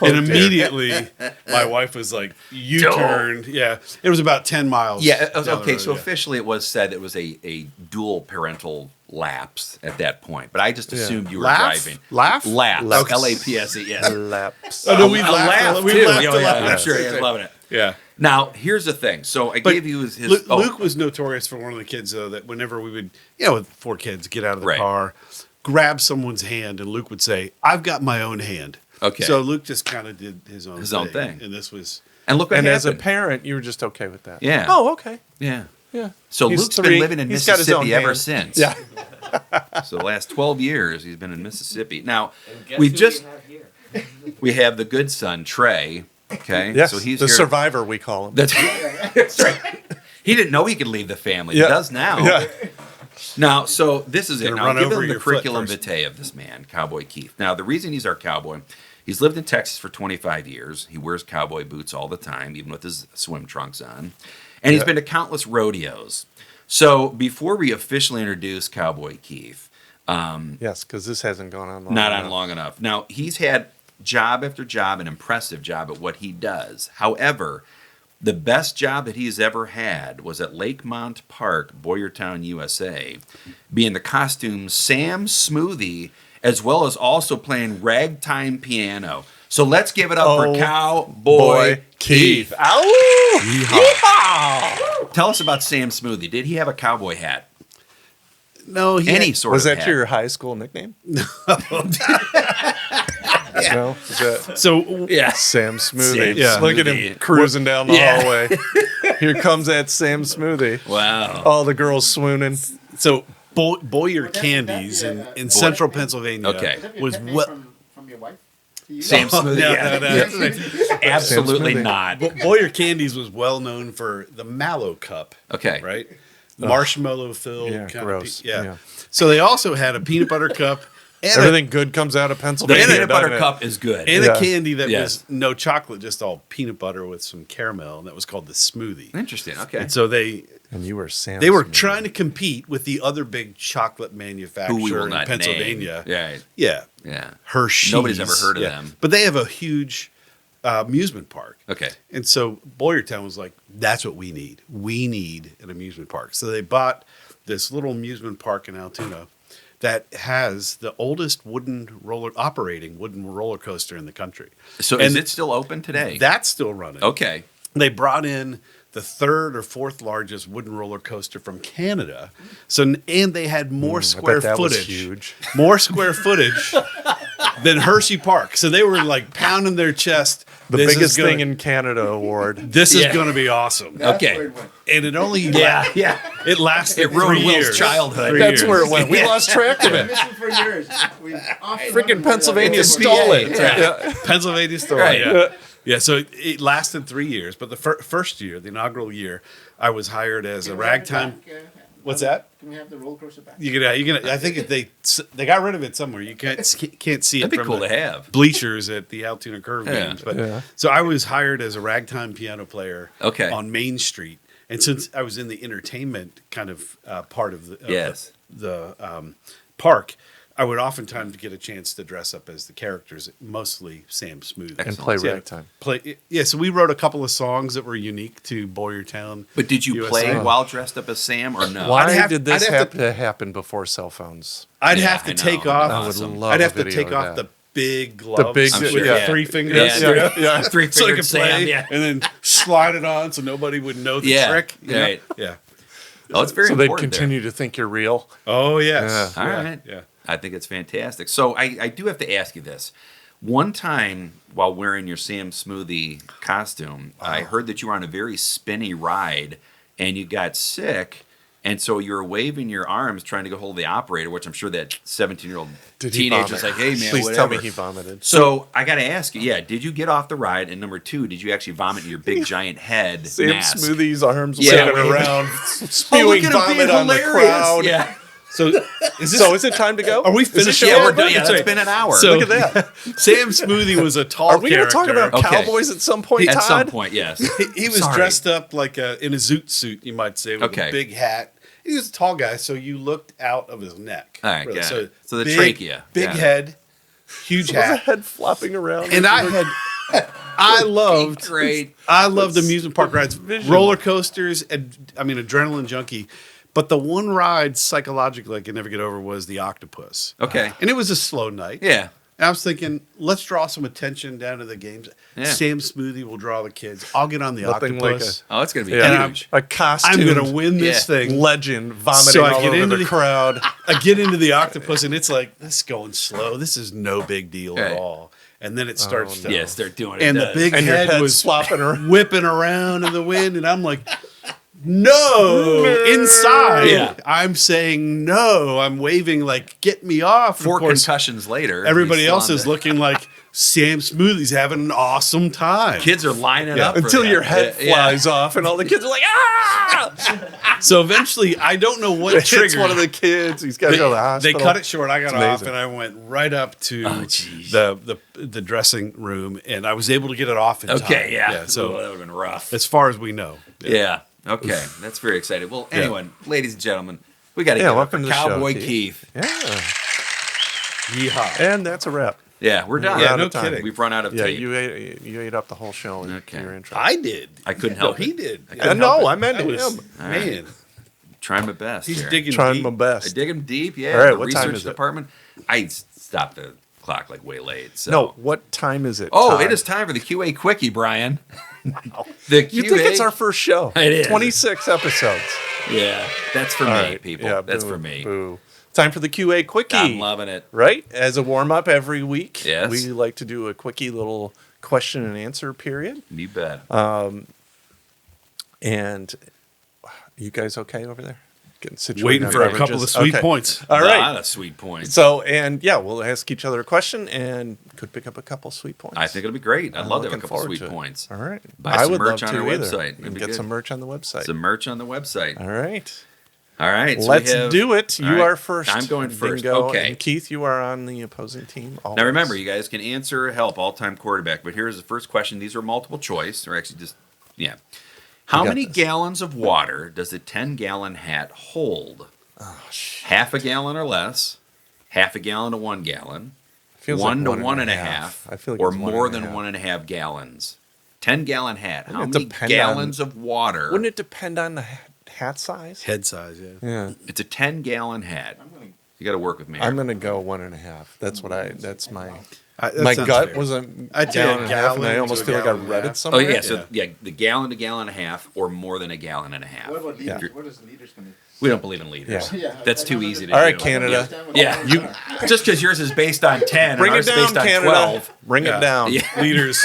Speaker 3: And immediately, my wife was like, "You
Speaker 2: Don't.
Speaker 3: turned." Yeah, it was about 10 miles.
Speaker 2: Yeah.
Speaker 3: down the
Speaker 2: Okay.
Speaker 3: road,
Speaker 2: So
Speaker 3: yeah.
Speaker 2: officially, it was said it was a dual parental lapse at that point, but I just assumed you were
Speaker 3: Laugh?
Speaker 2: driving.
Speaker 3: Laugh?
Speaker 2: Lapse.
Speaker 1: Lapse.
Speaker 2: LAPSE. Yes.
Speaker 1: Laps.
Speaker 3: Oh, no, we
Speaker 2: A
Speaker 3: laughed.
Speaker 2: laugh,
Speaker 3: We
Speaker 2: too.
Speaker 3: laughed
Speaker 2: Yeah,
Speaker 3: a lot.
Speaker 2: yeah, I'm sure he's loving it.
Speaker 3: Yeah.
Speaker 2: Now, here's the thing. So I
Speaker 3: But
Speaker 2: gave you his.
Speaker 3: Luke was notorious for one of the kids, though, that whenever we would, with 4 kids, get out of the
Speaker 2: Right.
Speaker 3: car, grab someone's hand, and Luke would say, "I've got my own hand."
Speaker 2: Okay.
Speaker 3: So Luke just kind of did his own
Speaker 2: thing.
Speaker 3: And this was.
Speaker 2: And look what
Speaker 1: And as a
Speaker 2: happened.
Speaker 1: parent, you were just okay with that.
Speaker 2: Yeah.
Speaker 1: Oh, okay.
Speaker 2: Yeah.
Speaker 1: Yeah.
Speaker 2: So
Speaker 1: He's
Speaker 2: Luke's
Speaker 1: 3.
Speaker 2: been living in
Speaker 1: He's got his own
Speaker 2: Mississippi ever
Speaker 1: hand.
Speaker 2: since.
Speaker 1: Yeah.
Speaker 2: So the last 12 years he's been in Mississippi. Now,
Speaker 5: And guess
Speaker 2: we've
Speaker 5: who
Speaker 2: just
Speaker 5: we have here?
Speaker 2: we have the good son Trey. Okay.
Speaker 1: Yes.
Speaker 2: So he's
Speaker 1: the
Speaker 2: here.
Speaker 1: survivor, we call him.
Speaker 2: That's right. He didn't know he could leave the family.
Speaker 1: Yeah.
Speaker 2: He does now.
Speaker 1: Yeah.
Speaker 2: Now, so this is it.
Speaker 3: Gonna
Speaker 2: Now,
Speaker 3: run
Speaker 2: give
Speaker 3: over
Speaker 2: him the
Speaker 3: your foot
Speaker 2: curriculum
Speaker 3: first.
Speaker 2: vitae of this man, Cowboy Keith. Now, the reason he's our cowboy, he's lived in Texas for 25 years. He wears cowboy boots all the time, even with his swim trunks on. And he's
Speaker 1: Yeah.
Speaker 2: been to countless rodeos. So before we officially introduce Cowboy Keith,
Speaker 1: Yes, because this hasn't gone on long
Speaker 2: not
Speaker 1: enough.
Speaker 2: on long enough. Now, he's had job after job, an impressive job at what he does. However, the best job that he's ever had was at Lakemont Park, Boyertown, USA, being the costume Sam Smoothie, as well as also playing ragtime piano. So let's give it up
Speaker 1: Oh,
Speaker 2: for Cowboy
Speaker 1: Boy
Speaker 2: Keith.
Speaker 1: Keith. Ow! Yeehaw!
Speaker 2: Tell us about Sam Smoothie. Did he have a cowboy hat?
Speaker 3: No, he
Speaker 2: Any
Speaker 3: had-
Speaker 2: sort
Speaker 1: Was
Speaker 2: of
Speaker 1: that
Speaker 2: hat?
Speaker 1: your high school nickname? No. No? Is that
Speaker 3: So
Speaker 2: Yeah.
Speaker 1: Sam Smoothie?
Speaker 2: Sam
Speaker 3: Yeah.
Speaker 1: Look at
Speaker 2: Smoothie.
Speaker 1: him cruising down the
Speaker 2: Yeah.
Speaker 1: hallway. Here comes that Sam Smoothie.
Speaker 2: Wow.
Speaker 1: All the girls swooning.
Speaker 3: So Boyer
Speaker 4: Well, that-
Speaker 3: Candies
Speaker 4: that-
Speaker 3: in
Speaker 4: yeah,
Speaker 3: Central Pennsylvania
Speaker 2: Okay.
Speaker 4: Is that your
Speaker 3: was
Speaker 4: pet name
Speaker 3: what
Speaker 4: from your wife? To you?
Speaker 2: Sam Smoothie.
Speaker 3: no,
Speaker 2: yeah.
Speaker 3: no.
Speaker 2: Absolutely
Speaker 1: Sam Smoothie.
Speaker 2: not.
Speaker 3: Boyer Candies was well known for the Mallow Cup,
Speaker 2: Okay.
Speaker 3: right? Marshmallow filled.
Speaker 1: Yeah,
Speaker 3: kind
Speaker 1: gross.
Speaker 3: Of yeah.
Speaker 1: Yeah.
Speaker 3: So they also had a peanut butter cup and
Speaker 1: Everything good comes out of
Speaker 2: The
Speaker 1: Pennsylvania.
Speaker 2: peanut butter
Speaker 1: doesn't it?
Speaker 2: cup is good.
Speaker 3: and
Speaker 1: Yeah.
Speaker 3: a candy that
Speaker 2: Yes.
Speaker 3: was no chocolate, just all peanut butter with some caramel, and that was called the smoothie.
Speaker 2: Interesting. Okay.
Speaker 3: And so they
Speaker 1: And you were Sam.
Speaker 3: were
Speaker 1: Smoothie.
Speaker 3: trying to compete with the other big chocolate manufacturer
Speaker 2: Who we will
Speaker 3: in
Speaker 2: not
Speaker 3: Pennsylvania.
Speaker 2: name. Yeah.
Speaker 3: Yeah,
Speaker 2: Yeah.
Speaker 3: Hershey's.
Speaker 2: Nobody's ever heard of
Speaker 3: Yeah.
Speaker 2: them.
Speaker 3: But they have a huge amusement park.
Speaker 2: Okay.
Speaker 3: And so Boyertown was like, that's what we need. We need an amusement park. So they bought this little amusement park in Altoona that has the oldest wooden roller coaster in the country.
Speaker 2: So
Speaker 3: And
Speaker 2: is it still open today?
Speaker 3: That's still running.
Speaker 2: Okay.
Speaker 3: They brought in the third or fourth largest wooden roller coaster from Canada. So, and they had more square
Speaker 1: that was
Speaker 3: footage,
Speaker 1: huge.
Speaker 3: more square footage than Hershey Park. So they were like pounding their chest.
Speaker 1: The
Speaker 3: "This is
Speaker 1: biggest
Speaker 3: gonna-
Speaker 1: thing in Canada award.
Speaker 3: This is
Speaker 2: Yeah.
Speaker 3: going to be awesome.
Speaker 4: That's
Speaker 2: Okay.
Speaker 4: where it went.
Speaker 3: And it only
Speaker 2: Yeah.
Speaker 3: it lasted
Speaker 2: It ruined
Speaker 3: 3
Speaker 2: Will's
Speaker 3: years.
Speaker 2: childhood.
Speaker 3: 3
Speaker 1: That's
Speaker 3: years.
Speaker 1: where it went. We
Speaker 2: Yeah.
Speaker 1: lost track of it.
Speaker 4: Missing for years.
Speaker 1: Freaking Pennsylvania
Speaker 2: It's a
Speaker 1: stole
Speaker 2: PA.
Speaker 1: it.
Speaker 2: Yeah.
Speaker 3: Pennsylvania story.
Speaker 2: Right.
Speaker 3: Yeah. So it lasted 3 years, but the first year, the inaugural year, I was hired as a ragtime. What's that?
Speaker 4: Can we have the roller coaster back?
Speaker 3: You can. I think they got rid of it somewhere. You can't see
Speaker 2: That'd
Speaker 3: it
Speaker 2: be
Speaker 3: from
Speaker 2: cool
Speaker 3: the
Speaker 2: to have.
Speaker 3: bleachers at the Altoona Curve
Speaker 2: Yeah.
Speaker 3: games. But
Speaker 1: Yeah.
Speaker 3: so I was hired as a ragtime piano player.
Speaker 2: Okay.
Speaker 3: On Main Street, and since I was in the entertainment kind of part of the
Speaker 2: Yes.
Speaker 3: the park, I would oftentimes get a chance to dress up as the characters, mostly Sam Smooth.
Speaker 1: And play
Speaker 3: Yeah,
Speaker 1: ragtime.
Speaker 3: So we wrote a couple of songs that were unique to Boyertown.
Speaker 2: But did you
Speaker 3: USA.
Speaker 2: play while dressed up as Sam or no?
Speaker 1: Why did this
Speaker 3: I'd have
Speaker 1: have to happen before cell phones?
Speaker 3: I'd
Speaker 2: Yeah,
Speaker 3: have to
Speaker 2: I know.
Speaker 3: take off.
Speaker 2: I would
Speaker 1: Awesome. love
Speaker 3: I'd
Speaker 1: a
Speaker 3: have to
Speaker 1: video
Speaker 3: take
Speaker 1: of
Speaker 3: off
Speaker 1: that.
Speaker 3: the big gloves
Speaker 1: big-
Speaker 2: I'm
Speaker 3: with
Speaker 2: sure,
Speaker 3: the
Speaker 2: yeah.
Speaker 3: 3 fingers.
Speaker 1: Yeah.
Speaker 2: Three
Speaker 3: So I
Speaker 2: fingered
Speaker 3: could
Speaker 2: Sam.
Speaker 3: play
Speaker 2: Yeah.
Speaker 3: and then slide it on so nobody would know the
Speaker 2: Yeah,
Speaker 3: trick. you know?
Speaker 2: right.
Speaker 3: Yeah.
Speaker 2: Oh, it's very
Speaker 1: So they'd
Speaker 2: important. there.
Speaker 1: continue to think you're real.
Speaker 3: Oh yes.
Speaker 1: Yeah.
Speaker 2: All
Speaker 3: Yeah.
Speaker 2: right.
Speaker 3: Yeah.
Speaker 2: I think it's fantastic. So I do have to ask you this. One time while wearing your Sam Smoothie costume, I heard that you were on a very spinny ride and you got sick. And so you were waving your arms trying to go hold the operator, which I'm sure that 17-year-old
Speaker 1: Did he
Speaker 2: teenager's
Speaker 1: vomit?
Speaker 2: like, hey, man,
Speaker 1: Please
Speaker 2: whatever.
Speaker 1: tell me he vomited.
Speaker 2: So I got to ask you, did you get off the ride? And number two, did you actually vomit in your big giant head
Speaker 1: Sam
Speaker 2: mask?
Speaker 1: Smoothie's arms
Speaker 2: Yeah,
Speaker 1: waving
Speaker 2: waving.
Speaker 1: around,
Speaker 2: Oh,
Speaker 1: spewing
Speaker 2: look at him being
Speaker 1: vomit on the
Speaker 2: hilarious.
Speaker 1: crowd.
Speaker 2: Yeah,
Speaker 3: So is this
Speaker 1: So is it time to go?
Speaker 3: Are we
Speaker 1: Is the
Speaker 3: finished?
Speaker 1: show
Speaker 2: yeah, we're
Speaker 1: over?
Speaker 2: done. Yeah,
Speaker 3: That's
Speaker 2: that's
Speaker 3: right.
Speaker 2: been an hour.
Speaker 3: So-
Speaker 1: Look at that.
Speaker 3: Sam Smoothie was a tall
Speaker 1: Are we going to talk
Speaker 3: character.
Speaker 1: about
Speaker 2: Okay.
Speaker 1: Cowboys at some point,
Speaker 2: At
Speaker 1: Todd?
Speaker 2: some point, yes.
Speaker 3: He was
Speaker 2: Sorry.
Speaker 3: dressed up like in a zoot suit, you might say, with
Speaker 2: Okay.
Speaker 3: a big hat. He was a tall guy, so you looked out of his neck.
Speaker 2: All right,
Speaker 3: really.
Speaker 2: got it. So the
Speaker 3: big,
Speaker 2: trachea.
Speaker 3: big
Speaker 2: Got it.
Speaker 3: head, huge
Speaker 1: Was the
Speaker 3: hat,
Speaker 1: head flopping around?
Speaker 3: and I loved
Speaker 2: Great.
Speaker 3: amusement park rides, roller coasters, and I mean adrenaline junkie. But the one ride psychologically I could never get over was the octopus.
Speaker 2: Okay.
Speaker 3: And it was a slow night.
Speaker 2: Yeah.
Speaker 3: And I was thinking, let's draw some attention down to the games.
Speaker 2: Yeah.
Speaker 3: Sam Smoothie will draw the kids. I'll get on the
Speaker 1: Nothing like
Speaker 3: octopus.
Speaker 2: Oh, it's going to be
Speaker 1: Yeah.
Speaker 2: huge.
Speaker 1: A costume.
Speaker 3: I'm going to win this
Speaker 2: Yeah.
Speaker 3: thing.
Speaker 1: Legend vomiting
Speaker 3: So I
Speaker 1: all
Speaker 3: get
Speaker 1: over
Speaker 3: into
Speaker 1: the
Speaker 3: the-
Speaker 1: crowd.
Speaker 3: I get into the octopus, and it's like, this is going slow. This is no big deal
Speaker 2: Right.
Speaker 3: at all. And then it starts to.
Speaker 2: Yes, they're doing it.
Speaker 3: And the
Speaker 2: does.
Speaker 3: big
Speaker 1: And your
Speaker 3: head
Speaker 1: head's
Speaker 3: was
Speaker 1: flopping around.
Speaker 3: whipping around in the wind, and I'm like, no. Inside,
Speaker 2: Yeah.
Speaker 3: I'm saying no. I'm waving like, get me off. And
Speaker 2: Four
Speaker 3: of course,
Speaker 2: concussions later.
Speaker 3: everybody
Speaker 2: he's
Speaker 3: else
Speaker 2: still on
Speaker 3: is
Speaker 2: the-
Speaker 3: looking like Sam Smoothie's having an awesome time.
Speaker 2: Kids are lining up for
Speaker 1: Until
Speaker 2: that.
Speaker 1: your head
Speaker 2: Yeah.
Speaker 1: flies off and all the kids are like, ah!
Speaker 3: So eventually, I don't know what
Speaker 1: It hits
Speaker 3: triggered.
Speaker 1: one of the kids. He's got to
Speaker 3: They,
Speaker 1: go to the
Speaker 3: they
Speaker 1: hospital.
Speaker 3: cut it short. I got
Speaker 1: It's
Speaker 3: off
Speaker 1: amazing.
Speaker 3: and I went right up to
Speaker 2: Oh, jeez.
Speaker 3: the dressing room, and I was able to get it off in time.
Speaker 2: Okay, yeah.
Speaker 3: Yeah.
Speaker 2: Oh,
Speaker 3: So
Speaker 2: that would have been rough.
Speaker 3: as far as we know,
Speaker 2: Yeah. Okay. That's very exciting. Well, anyway, ladies and gentlemen, we got to
Speaker 1: Yeah,
Speaker 2: give up
Speaker 1: welcome
Speaker 2: for
Speaker 1: to the show,
Speaker 2: Cowboy
Speaker 1: Keith.
Speaker 2: Keith.
Speaker 1: Yeah.
Speaker 3: yeehaw.
Speaker 1: And that's a wrap.
Speaker 2: Yeah, we're done.
Speaker 1: We're
Speaker 3: Yeah,
Speaker 1: out
Speaker 3: no
Speaker 1: of time.
Speaker 3: kidding.
Speaker 2: We've run out of
Speaker 1: Yeah,
Speaker 2: tape.
Speaker 1: you ate up the whole show in
Speaker 2: Okay.
Speaker 1: your intro.
Speaker 3: I did.
Speaker 2: I couldn't
Speaker 3: No,
Speaker 2: help
Speaker 3: he
Speaker 2: it.
Speaker 3: did.
Speaker 1: No, I meant
Speaker 3: I
Speaker 1: him.
Speaker 3: was,
Speaker 2: All right.
Speaker 3: man,
Speaker 2: Trying my best.
Speaker 3: he's
Speaker 2: here.
Speaker 3: digging
Speaker 1: Trying
Speaker 3: deep.
Speaker 1: my
Speaker 2: I
Speaker 1: best.
Speaker 2: dig him deep. Yeah.
Speaker 1: All right,
Speaker 2: the
Speaker 1: what time
Speaker 2: research
Speaker 1: is it?
Speaker 2: department. I stopped the clock like way late. So.
Speaker 1: No, what time is it?
Speaker 2: Oh,
Speaker 1: Todd?
Speaker 2: it is time for the QA quickie, Brian. The QA.
Speaker 1: You think it's our first show?
Speaker 2: It is.
Speaker 1: 26 episodes.
Speaker 2: Yeah, that's for
Speaker 1: All
Speaker 2: me,
Speaker 1: right.
Speaker 2: people.
Speaker 1: Yeah,
Speaker 2: That's
Speaker 1: boo,
Speaker 2: for me.
Speaker 1: Boo. Time for the QA quickie.
Speaker 2: I'm loving it.
Speaker 1: Right? As a warm up every week,
Speaker 2: Yes.
Speaker 1: we like to do a quickie little question and answer period.
Speaker 2: You bet.
Speaker 1: And you guys okay over there? Getting situated
Speaker 3: Waiting
Speaker 1: on
Speaker 3: for a
Speaker 1: beverages?
Speaker 3: couple of sweet
Speaker 1: Okay.
Speaker 3: points.
Speaker 1: All
Speaker 2: A
Speaker 1: right.
Speaker 2: lot of sweet points.
Speaker 1: So, and yeah, we'll ask each other a question and could pick up a couple sweet points.
Speaker 2: I think it'll be great. I'd
Speaker 1: I'm
Speaker 2: love to have a
Speaker 1: looking
Speaker 2: couple
Speaker 1: forward
Speaker 2: sweet
Speaker 1: to it.
Speaker 2: points.
Speaker 1: All right.
Speaker 2: Buy
Speaker 1: I
Speaker 2: some
Speaker 1: would
Speaker 2: merch
Speaker 1: love
Speaker 2: on
Speaker 1: to
Speaker 2: our
Speaker 1: either.
Speaker 2: website. That'd
Speaker 1: And
Speaker 2: be
Speaker 1: get
Speaker 2: good.
Speaker 1: some merch on the website.
Speaker 2: Some merch on the website.
Speaker 1: All right.
Speaker 2: All right. So
Speaker 1: Let's
Speaker 2: we have-
Speaker 1: do it.
Speaker 2: all
Speaker 1: You
Speaker 2: right,
Speaker 1: are first.
Speaker 2: I'm going first.
Speaker 1: Bingo.
Speaker 2: Okay.
Speaker 1: And Keith, you are on the opposing team.
Speaker 2: Now remember, you guys can answer or help all-time quarterback. But here's the first question. These are multiple choice, or actually just, yeah. How
Speaker 1: got
Speaker 2: many
Speaker 1: this.
Speaker 2: gallons of water does a 10-gallon hat hold?
Speaker 1: Oh, shit.
Speaker 2: Half a gallon or less, half a gallon to 1 gallon,
Speaker 1: Feels
Speaker 2: one
Speaker 1: like
Speaker 2: to one and a half,
Speaker 1: I feel like
Speaker 2: or
Speaker 1: it's one
Speaker 2: more
Speaker 1: and a
Speaker 2: than
Speaker 1: half.
Speaker 2: 1.5 gallons. 10-gallon hat. How
Speaker 1: Wouldn't it
Speaker 2: many
Speaker 1: depend
Speaker 2: gallons of water?
Speaker 1: Wouldn't it depend on the hat size?
Speaker 3: Head size, yeah.
Speaker 1: Yeah.
Speaker 2: It's a 10-gallon hat. You got to work with me.
Speaker 1: I'm gonna go 1.5. That's what I. That's my.
Speaker 3: That
Speaker 1: My
Speaker 3: sounds
Speaker 1: gut
Speaker 3: fair.
Speaker 1: was a
Speaker 3: I'd say
Speaker 1: gallon
Speaker 3: a
Speaker 1: and a half, and I
Speaker 3: gallon
Speaker 1: almost
Speaker 3: to a
Speaker 1: feel like I
Speaker 3: gallon and a
Speaker 1: read
Speaker 3: half.
Speaker 1: it somewhere.
Speaker 2: Oh yeah, so the gallon to gallon and a half, or more than a gallon and a half.
Speaker 4: What about
Speaker 1: Yeah.
Speaker 4: liters? What is liters going to
Speaker 2: We don't believe in liters.
Speaker 1: Yeah.
Speaker 4: Yeah,
Speaker 2: That's
Speaker 4: I
Speaker 2: too
Speaker 4: don't
Speaker 2: easy to
Speaker 1: All
Speaker 2: do.
Speaker 1: right, Canada.
Speaker 2: Yeah, you just because yours is based on 10
Speaker 1: Bring
Speaker 2: and
Speaker 1: it
Speaker 2: ours is
Speaker 1: down,
Speaker 2: based on
Speaker 1: Canada.
Speaker 2: 12.
Speaker 1: Bring
Speaker 3: Yeah.
Speaker 1: it down.
Speaker 2: Yeah.
Speaker 3: Liters.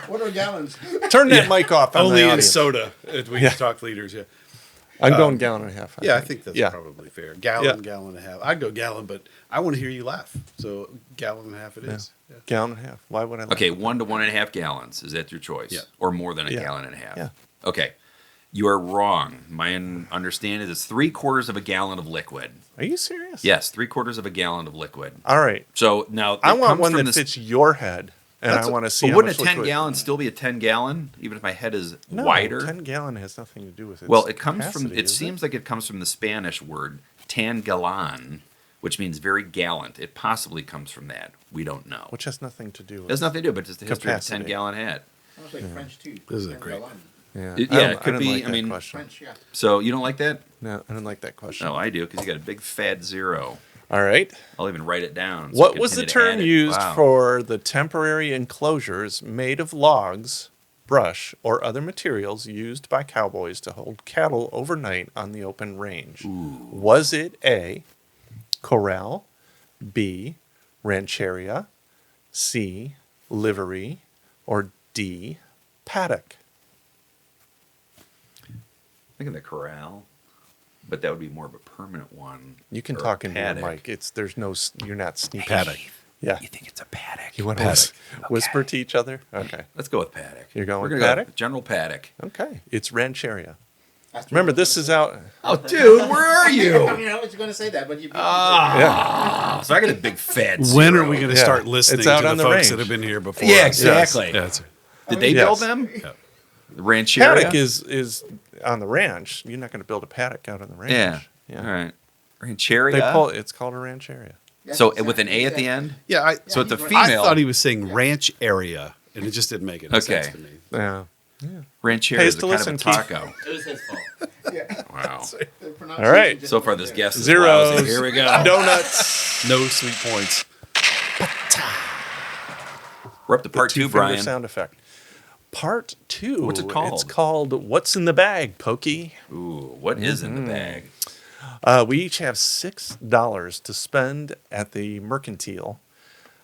Speaker 4: What are gallons?
Speaker 1: Turn that mic off on
Speaker 3: Only
Speaker 1: the
Speaker 3: in
Speaker 1: audience.
Speaker 3: soda. If we
Speaker 1: Yeah.
Speaker 3: talk liters, yeah.
Speaker 1: I'm going gallon and a half.
Speaker 3: Yeah, I think that's
Speaker 1: Yeah.
Speaker 3: probably fair. Gallon, gallon and a half. I'd go gallon, but I want to hear you laugh. So gallon and a half it is. Yeah.
Speaker 1: Gallon and a half. Why would I?
Speaker 2: Okay, 1 to 1.5 gallons. Is that your choice?
Speaker 3: Yeah.
Speaker 2: Or more than a
Speaker 1: Yeah.
Speaker 2: gallon and a half?
Speaker 1: Yeah.
Speaker 2: Okay. You are wrong. My understanding is it's 3/4 of a gallon of liquid.
Speaker 1: Are you serious?
Speaker 2: Yes, 3/4 of a gallon of liquid.
Speaker 1: All right.
Speaker 2: So now
Speaker 1: I
Speaker 2: it
Speaker 1: want
Speaker 2: comes
Speaker 1: one
Speaker 2: from
Speaker 1: that
Speaker 2: this-
Speaker 1: fits your head, and I want to see.
Speaker 2: But
Speaker 1: how
Speaker 2: wouldn't
Speaker 1: much
Speaker 2: a 10
Speaker 1: liquid-
Speaker 2: gallon still be a 10 gallon, even if my head is
Speaker 1: No,
Speaker 2: wider?
Speaker 1: 10 gallon has nothing to do with it.
Speaker 2: Well, it comes from. It seems like it comes from the Spanish word tan galán, which means very gallant. It possibly comes from that. We don't know.
Speaker 1: which has nothing to do with.
Speaker 2: It has nothing to do, but it's the history of a
Speaker 1: Capacity.
Speaker 2: 10-gallon hat.
Speaker 4: Sounds like French too.
Speaker 3: This is a
Speaker 4: Ten
Speaker 3: great-
Speaker 4: gallon.
Speaker 1: Yeah,
Speaker 2: It-
Speaker 1: I
Speaker 2: yeah,
Speaker 1: don't-
Speaker 2: it could
Speaker 1: I didn't
Speaker 2: be-
Speaker 1: like
Speaker 2: I
Speaker 1: that
Speaker 2: mean-
Speaker 1: question.
Speaker 4: French, yeah.
Speaker 2: So you don't like that?
Speaker 1: No, I didn't like that question.
Speaker 2: No, I do because you got a big fat 0.
Speaker 1: All right.
Speaker 2: I'll even write it down. so I
Speaker 1: What
Speaker 2: can
Speaker 1: was the
Speaker 2: continue to
Speaker 1: term
Speaker 2: add it.
Speaker 1: used
Speaker 2: Wow.
Speaker 1: for the temporary enclosures made of logs, brush, or other materials used by cowboys to hold cattle overnight on the open range? Was it A, corral, B, rancheria, C, livery, or D, paddock?
Speaker 2: I think of the corral, but that would be more of a permanent one.
Speaker 1: You can
Speaker 2: or a
Speaker 1: talk into your
Speaker 2: paddock.
Speaker 1: mic. You're not sneaking.
Speaker 3: Paddock.
Speaker 1: Yeah.
Speaker 2: You think it's a paddock?
Speaker 1: You want to
Speaker 3: Paddock.
Speaker 1: whisper to each other? Okay.
Speaker 2: Let's go with paddock.
Speaker 1: You're going
Speaker 2: We're
Speaker 1: with
Speaker 2: gonna
Speaker 1: paddock?
Speaker 2: Go General Paddock.
Speaker 1: Okay. It's rancheria.
Speaker 4: That's
Speaker 1: Remember,
Speaker 4: what
Speaker 1: this is out.
Speaker 2: Oh, dude, where are
Speaker 4: I
Speaker 2: you?
Speaker 4: mean, I was going to say that, but you.
Speaker 1: Yeah.
Speaker 2: So I got a big fat.
Speaker 3: When
Speaker 2: zero.
Speaker 3: are we going to
Speaker 1: Yeah.
Speaker 3: start listening
Speaker 1: It's out
Speaker 3: to
Speaker 1: on
Speaker 3: the
Speaker 1: the
Speaker 3: folks
Speaker 1: range.
Speaker 3: that have been here before?
Speaker 2: Yeah,
Speaker 3: us?
Speaker 2: exactly.
Speaker 3: Yes.
Speaker 2: Did they
Speaker 1: Yes.
Speaker 2: build them?
Speaker 3: Yeah.
Speaker 2: The rancheria.
Speaker 1: Paddock is on the ranch. You're not going to build a paddock out on the ranch.
Speaker 2: Yeah. All right. Rancheria.
Speaker 1: It's called a rancheria.
Speaker 2: So with an A at the end.
Speaker 3: Yeah,
Speaker 2: So it's a
Speaker 4: he's right.
Speaker 3: I
Speaker 2: female.
Speaker 3: thought he was saying ranch area, and it just didn't make any sense
Speaker 2: Okay.
Speaker 3: to me.
Speaker 1: Yeah.
Speaker 2: Rancheria
Speaker 1: Pays
Speaker 2: is
Speaker 1: to
Speaker 2: a kind of a
Speaker 1: listen, Keith.
Speaker 2: taco.
Speaker 5: It was his fault.
Speaker 4: Yeah.
Speaker 2: Wow.
Speaker 4: The pronunciation
Speaker 1: All right.
Speaker 4: just
Speaker 2: So far,
Speaker 4: wasn't
Speaker 2: this
Speaker 4: there.
Speaker 2: guest is
Speaker 1: Zeros.
Speaker 2: lousy. Here we go.
Speaker 1: Donuts.
Speaker 3: No sweet points.
Speaker 2: We're up to part 2,
Speaker 1: Two-finger
Speaker 2: Brian.
Speaker 1: sound effect. Part 2.
Speaker 2: What's it called?
Speaker 1: It's called What's in the Bag, Pokey.
Speaker 2: Ooh, what is in the bag?
Speaker 1: We each have $6 to spend at the mercantile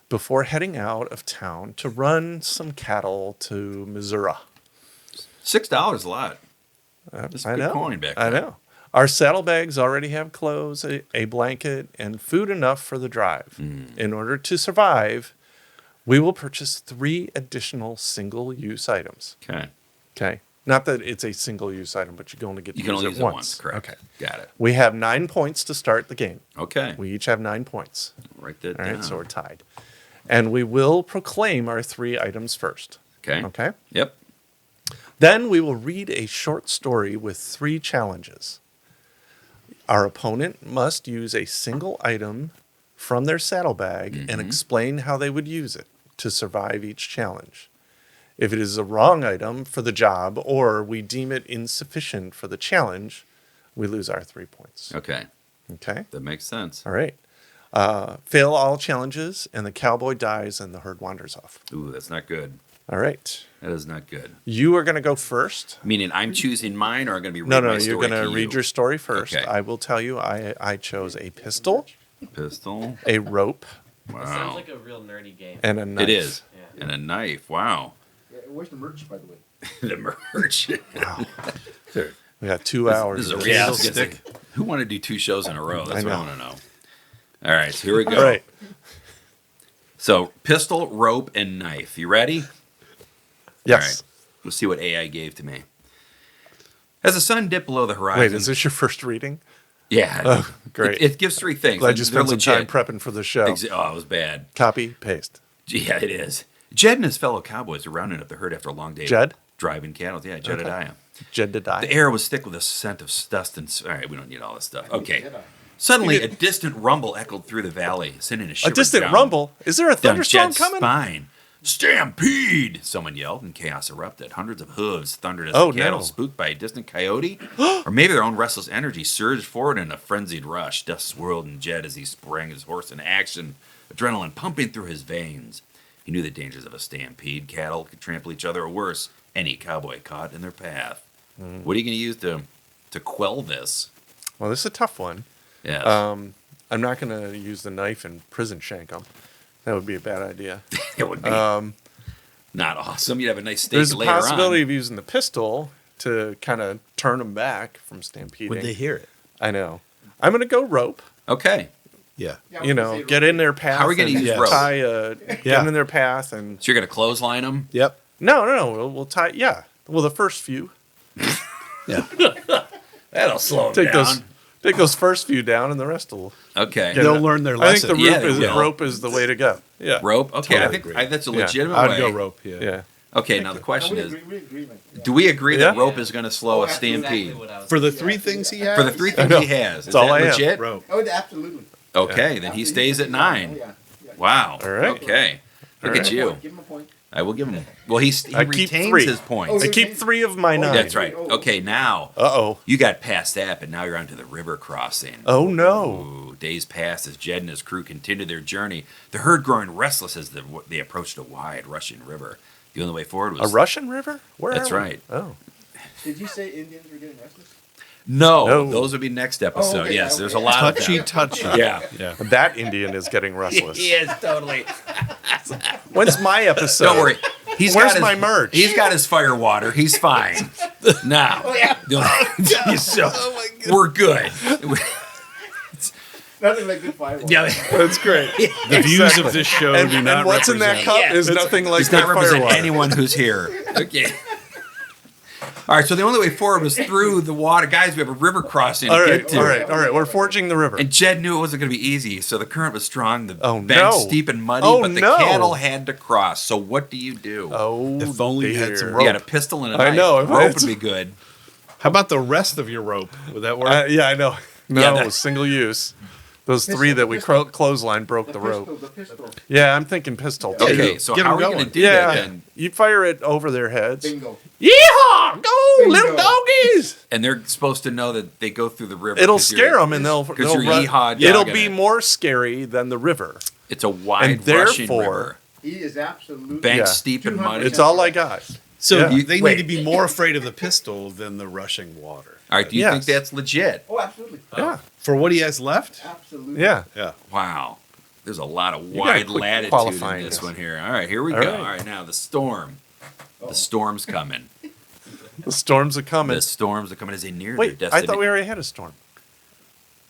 Speaker 1: before heading out of town to run some cattle to Missouri.
Speaker 2: $6 a lot. That's
Speaker 1: I
Speaker 2: good
Speaker 1: know.
Speaker 2: coin back
Speaker 1: I
Speaker 2: then.
Speaker 1: know. Our saddlebags already have clothes, a blanket, and food enough for the drive. In order to survive, we will purchase 3 additional single-use items.
Speaker 2: Okay.
Speaker 1: Okay. Not that it's a single-use item, but you can only get to
Speaker 2: You can only
Speaker 1: use
Speaker 2: use
Speaker 1: it
Speaker 2: it
Speaker 1: once.
Speaker 2: once. Correct.
Speaker 1: Okay.
Speaker 2: Got it.
Speaker 1: We have 9 points to start the game.
Speaker 2: Okay.
Speaker 1: We each have 9 points.
Speaker 2: Write that
Speaker 1: All
Speaker 2: down.
Speaker 1: right, so we're tied. And we will proclaim our 3 items first.
Speaker 2: Okay.
Speaker 1: Okay?
Speaker 2: Yep.
Speaker 1: Then we will read a short story with 3 challenges. Our opponent must use a single item from their saddlebag and explain how they would use it to survive each challenge. If it is a wrong item for the job or we deem it insufficient for the challenge, we lose our 3 points.
Speaker 2: Okay.
Speaker 1: Okay?
Speaker 2: That makes sense.
Speaker 1: All right. Fail all challenges and the cowboy dies and the herd wanders off.
Speaker 2: Ooh, that's not good.
Speaker 1: All right.
Speaker 2: That is not good.
Speaker 1: You are going to go first.
Speaker 2: Meaning I'm choosing mine, or I'm going to be
Speaker 1: No,
Speaker 2: reading my
Speaker 1: you're
Speaker 2: story
Speaker 1: going to
Speaker 2: to
Speaker 1: read
Speaker 2: you?
Speaker 1: your story first.
Speaker 2: Okay.
Speaker 1: I will tell you I chose a pistol,
Speaker 2: Pistol.
Speaker 1: a rope,
Speaker 5: It sounds
Speaker 2: Wow.
Speaker 5: like a real nerdy game.
Speaker 1: and a knife.
Speaker 2: It is.
Speaker 5: Yeah.
Speaker 2: And a knife. Wow.
Speaker 4: Yeah, where's the merch, by the way?
Speaker 2: The merch.
Speaker 1: We got 2 hours.
Speaker 2: This is a
Speaker 1: of
Speaker 2: real
Speaker 1: this.
Speaker 2: stick. Who wanted to do 2 shows in a row? That's
Speaker 1: I
Speaker 2: what I
Speaker 1: know.
Speaker 2: want to know. All right, so here we go.
Speaker 1: All right.
Speaker 2: So, pistol, rope, and knife. You ready?
Speaker 1: Yes.
Speaker 2: All right. Let's see what AI gave to me. As the sun dipped below the horizon.
Speaker 1: Wait, is this your first reading?
Speaker 2: Yeah.
Speaker 1: Oh, great.
Speaker 2: It gives 3 things.
Speaker 1: Glad you
Speaker 2: They're
Speaker 1: spent some time
Speaker 2: legit.
Speaker 1: prepping for the show.
Speaker 2: Oh, it was bad.
Speaker 1: Copy, paste.
Speaker 2: Yeah, it is. Jed and his fellow cowboys were rounding up the herd after a long day.
Speaker 1: Jed?
Speaker 2: Driving cattle. Yeah, Jedediah.
Speaker 1: Jedediah.
Speaker 2: The air was thick with a scent of dust and... All right, we don't need all this stuff. Okay.
Speaker 4: Jedi.
Speaker 2: Suddenly, a distant rumble echoed through the valley, sending a
Speaker 1: A
Speaker 2: shiver
Speaker 1: distant
Speaker 2: down,
Speaker 1: rumble? Is there a
Speaker 2: down
Speaker 1: thunderstorm
Speaker 2: Jed's
Speaker 1: coming?
Speaker 2: spine. Stampede! Someone yelled, and chaos erupted. Hundreds of hooves thundered as
Speaker 1: Oh,
Speaker 2: the cattle,
Speaker 1: no.
Speaker 2: spooked by a distant coyote, or maybe their own restless energy, surged forward in a frenzied rush. Dust swirled in Jed as he sprang his horse in action. adrenaline pumping through his veins. He knew the dangers of a stampede. Cattle could trample each other, or worse, any cowboy caught in their path. What are you going to use to quell this?
Speaker 1: Well, this is a tough one.
Speaker 2: Yes.
Speaker 1: I'm not going to use the knife and prison shank them. That would be a bad idea.
Speaker 2: It would be not awesome. You'd have a nice steak
Speaker 1: There's a
Speaker 2: later
Speaker 1: possibility
Speaker 2: on.
Speaker 1: of using the pistol to kind of turn them back from stampeding.
Speaker 3: Would they hear it?
Speaker 1: I know. I'm going to go rope.
Speaker 2: Okay.
Speaker 3: Yeah.
Speaker 4: Yeah, I
Speaker 1: You
Speaker 4: was gonna
Speaker 1: know,
Speaker 4: say
Speaker 1: get in their path.
Speaker 2: How are we gonna
Speaker 1: and
Speaker 2: use rope?
Speaker 1: tie get
Speaker 3: Yeah.
Speaker 1: in their path and
Speaker 2: So you're going to clothesline them?
Speaker 3: Yep.
Speaker 1: no. We'll tie. Yeah. Well, the first few.
Speaker 3: Yeah.
Speaker 2: That'll slow
Speaker 1: Take
Speaker 2: them
Speaker 1: those.
Speaker 2: down.
Speaker 1: Take those first few down, and the rest will.
Speaker 2: Okay.
Speaker 1: get
Speaker 3: They'll
Speaker 1: it.
Speaker 3: learn their
Speaker 1: I think
Speaker 3: lesson.
Speaker 1: the
Speaker 2: Yeah, they will.
Speaker 1: rope is the way to go. Yeah.
Speaker 2: Rope? Okay, I
Speaker 3: Totally
Speaker 2: think
Speaker 3: agree.
Speaker 2: that's a
Speaker 1: Yeah.
Speaker 2: legitimate
Speaker 3: I'd
Speaker 2: way.
Speaker 3: go rope. Yeah.
Speaker 1: Yeah.
Speaker 2: Okay, now the
Speaker 4: No,
Speaker 2: question
Speaker 4: we
Speaker 2: is,
Speaker 4: agree, we agree, man. Yeah.
Speaker 2: do we agree that
Speaker 1: Yeah.
Speaker 2: rope is going to slow
Speaker 4: Oh,
Speaker 2: a
Speaker 4: absolutely.
Speaker 2: stampede?
Speaker 5: Exactly what I was
Speaker 3: For the
Speaker 5: thinking.
Speaker 3: three things he has.
Speaker 2: For the three things
Speaker 1: know.
Speaker 2: he has, is
Speaker 1: That's all
Speaker 2: that
Speaker 1: I am.
Speaker 2: legit?
Speaker 3: Rope.
Speaker 4: Oh, absolutely.
Speaker 2: Okay, then he stays at 9.
Speaker 4: Yeah. Yeah.
Speaker 2: Wow.
Speaker 1: All right.
Speaker 2: Okay. Look
Speaker 1: All
Speaker 2: at
Speaker 1: right.
Speaker 2: you.
Speaker 4: Give him a point.
Speaker 2: I will give him. Well, he
Speaker 1: I keep
Speaker 2: retains
Speaker 1: 3.
Speaker 2: his points.
Speaker 1: I keep 3 of my 9.
Speaker 2: That's right. Okay, now
Speaker 1: Uh-oh.
Speaker 2: you got past that, but now you're onto the river crossing.
Speaker 1: Oh, no.
Speaker 2: Ooh, days passed as Jed and his crew continued their journey. The herd growing restless as they approached a wide, rushing river. The only way forward
Speaker 1: A
Speaker 2: was
Speaker 1: Russian river? Where
Speaker 2: That's
Speaker 1: are we?
Speaker 2: right.
Speaker 1: Oh.
Speaker 4: Did you say Indians were getting restless?
Speaker 2: no.
Speaker 1: No.
Speaker 2: Those would be next episode.
Speaker 4: okay,
Speaker 2: Yes,
Speaker 4: okay.
Speaker 2: there's a lot of
Speaker 3: Touchy,
Speaker 2: them.
Speaker 3: touchy.
Speaker 2: Yeah.
Speaker 3: Yeah.
Speaker 1: That Indian is getting restless.
Speaker 2: He is totally.
Speaker 1: When's my episode?
Speaker 2: Don't worry. He's
Speaker 1: Where's
Speaker 2: got his,
Speaker 1: my merch?
Speaker 2: He's got his fire water. He's fine. Now, so we're good.
Speaker 4: Nothing like good fireworks.
Speaker 2: Yeah,
Speaker 1: That's great.
Speaker 3: The views of this show
Speaker 1: And,
Speaker 3: do not
Speaker 1: and what's in that
Speaker 3: represent-
Speaker 1: cup
Speaker 2: Yeah,
Speaker 1: is
Speaker 2: that's-
Speaker 1: nothing like
Speaker 2: does not
Speaker 1: that
Speaker 2: represent
Speaker 1: firewater.
Speaker 2: anyone who's here. Okay. All right. So the only way forward was through the water, guys. We have a river crossing to
Speaker 1: All
Speaker 2: get
Speaker 1: right,
Speaker 2: to.
Speaker 1: all right, all right. We're forging the river.
Speaker 2: And Jed knew it wasn't going to be easy, so the current was strong. The
Speaker 1: Oh,
Speaker 2: bank
Speaker 1: no.
Speaker 2: steep and muddy,
Speaker 1: Oh,
Speaker 2: but the
Speaker 1: no.
Speaker 2: cattle had to cross. So what do you do?
Speaker 1: Oh,
Speaker 3: If only you had
Speaker 1: dear.
Speaker 3: some
Speaker 2: You
Speaker 3: rope.
Speaker 2: got a pistol and a
Speaker 1: I
Speaker 2: knife.
Speaker 1: know, if I
Speaker 2: Rope
Speaker 1: had
Speaker 2: would
Speaker 1: some-
Speaker 2: be good.
Speaker 3: How about the rest of your rope? Would that work?
Speaker 1: Yeah, I know. No,
Speaker 2: Yeah,
Speaker 1: it
Speaker 2: that-
Speaker 1: was single use. Those 3 that we clothesline broke the rope.
Speaker 4: The pistol.
Speaker 1: Yeah, I'm thinking pistol too.
Speaker 2: Okay, so
Speaker 3: Get
Speaker 2: how
Speaker 3: 'em
Speaker 2: are we going to
Speaker 3: going.
Speaker 2: do that
Speaker 1: Yeah,
Speaker 2: then?
Speaker 1: you fire it over their heads.
Speaker 4: Bingo.
Speaker 1: Yeehaw! Go,
Speaker 4: Bingo.
Speaker 1: little doggies!
Speaker 2: And they're supposed to know that they go through the river.
Speaker 1: It'll
Speaker 2: 'cause
Speaker 1: scare
Speaker 2: you're-
Speaker 1: them, and they'll
Speaker 2: you're
Speaker 1: run.
Speaker 2: yeehaw
Speaker 1: It'll
Speaker 2: dogging
Speaker 1: be
Speaker 2: it.
Speaker 1: more scary than the river.
Speaker 2: It's a wide,
Speaker 1: and
Speaker 2: rushing
Speaker 1: therefore-
Speaker 2: river.
Speaker 4: He is absolutely.
Speaker 2: Bank
Speaker 1: Yeah.
Speaker 2: steep and
Speaker 4: 200.
Speaker 2: muddy.
Speaker 1: It's all I got.
Speaker 3: So
Speaker 1: Yeah.
Speaker 3: they
Speaker 2: Wait.
Speaker 3: need to be more afraid of the pistol than the rushing water.
Speaker 2: All right, do you
Speaker 1: Yes.
Speaker 2: think that's legit?
Speaker 4: Oh, absolutely.
Speaker 1: Yeah,
Speaker 3: For what he has left?
Speaker 4: Absolutely.
Speaker 1: yeah.
Speaker 3: Yeah.
Speaker 2: Wow. There's a lot of
Speaker 1: gotta
Speaker 2: wide
Speaker 1: quit
Speaker 2: latitude in
Speaker 1: qualifying
Speaker 2: this
Speaker 1: this.
Speaker 2: one here. All right, here we
Speaker 1: All
Speaker 2: go.
Speaker 1: right.
Speaker 2: All right, now the storm. The storm's coming.
Speaker 1: The storms are coming.
Speaker 2: The storms are coming as they near
Speaker 1: Wait,
Speaker 2: their
Speaker 1: I
Speaker 2: destination.
Speaker 1: thought we already had a storm.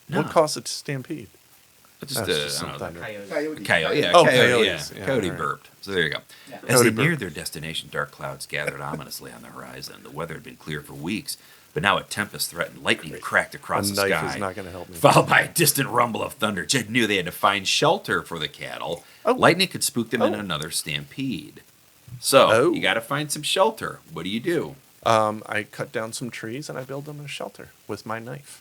Speaker 2: No.
Speaker 1: What caused it to stampede?
Speaker 2: Just,
Speaker 1: That's just
Speaker 2: I don't know,
Speaker 1: something.
Speaker 5: Coyote.
Speaker 4: Coyote.
Speaker 2: Coyote, yeah,
Speaker 1: Oh,
Speaker 2: coyote,
Speaker 1: coyotes.
Speaker 2: yeah.
Speaker 1: Yeah,
Speaker 2: Coyote
Speaker 1: all right.
Speaker 2: burped. So there you go.
Speaker 4: Yeah.
Speaker 2: As
Speaker 1: Coyote
Speaker 2: they neared
Speaker 1: burped.
Speaker 2: their destination, dark clouds gathered ominously on the horizon. The weather had been clear for weeks, but now a tempest threatened. Lightning cracked
Speaker 1: A
Speaker 2: across the
Speaker 1: knife
Speaker 2: sky,
Speaker 1: is not going to help me.
Speaker 2: followed by a distant rumble of thunder. Jed knew they had to find shelter for the cattle.
Speaker 1: Oh.
Speaker 2: Lightning could spook them in
Speaker 1: Oh.
Speaker 2: another stampede. So
Speaker 1: Oh.
Speaker 2: you got to find some shelter. What do?
Speaker 1: I cut down some trees and I built them a shelter with my knife.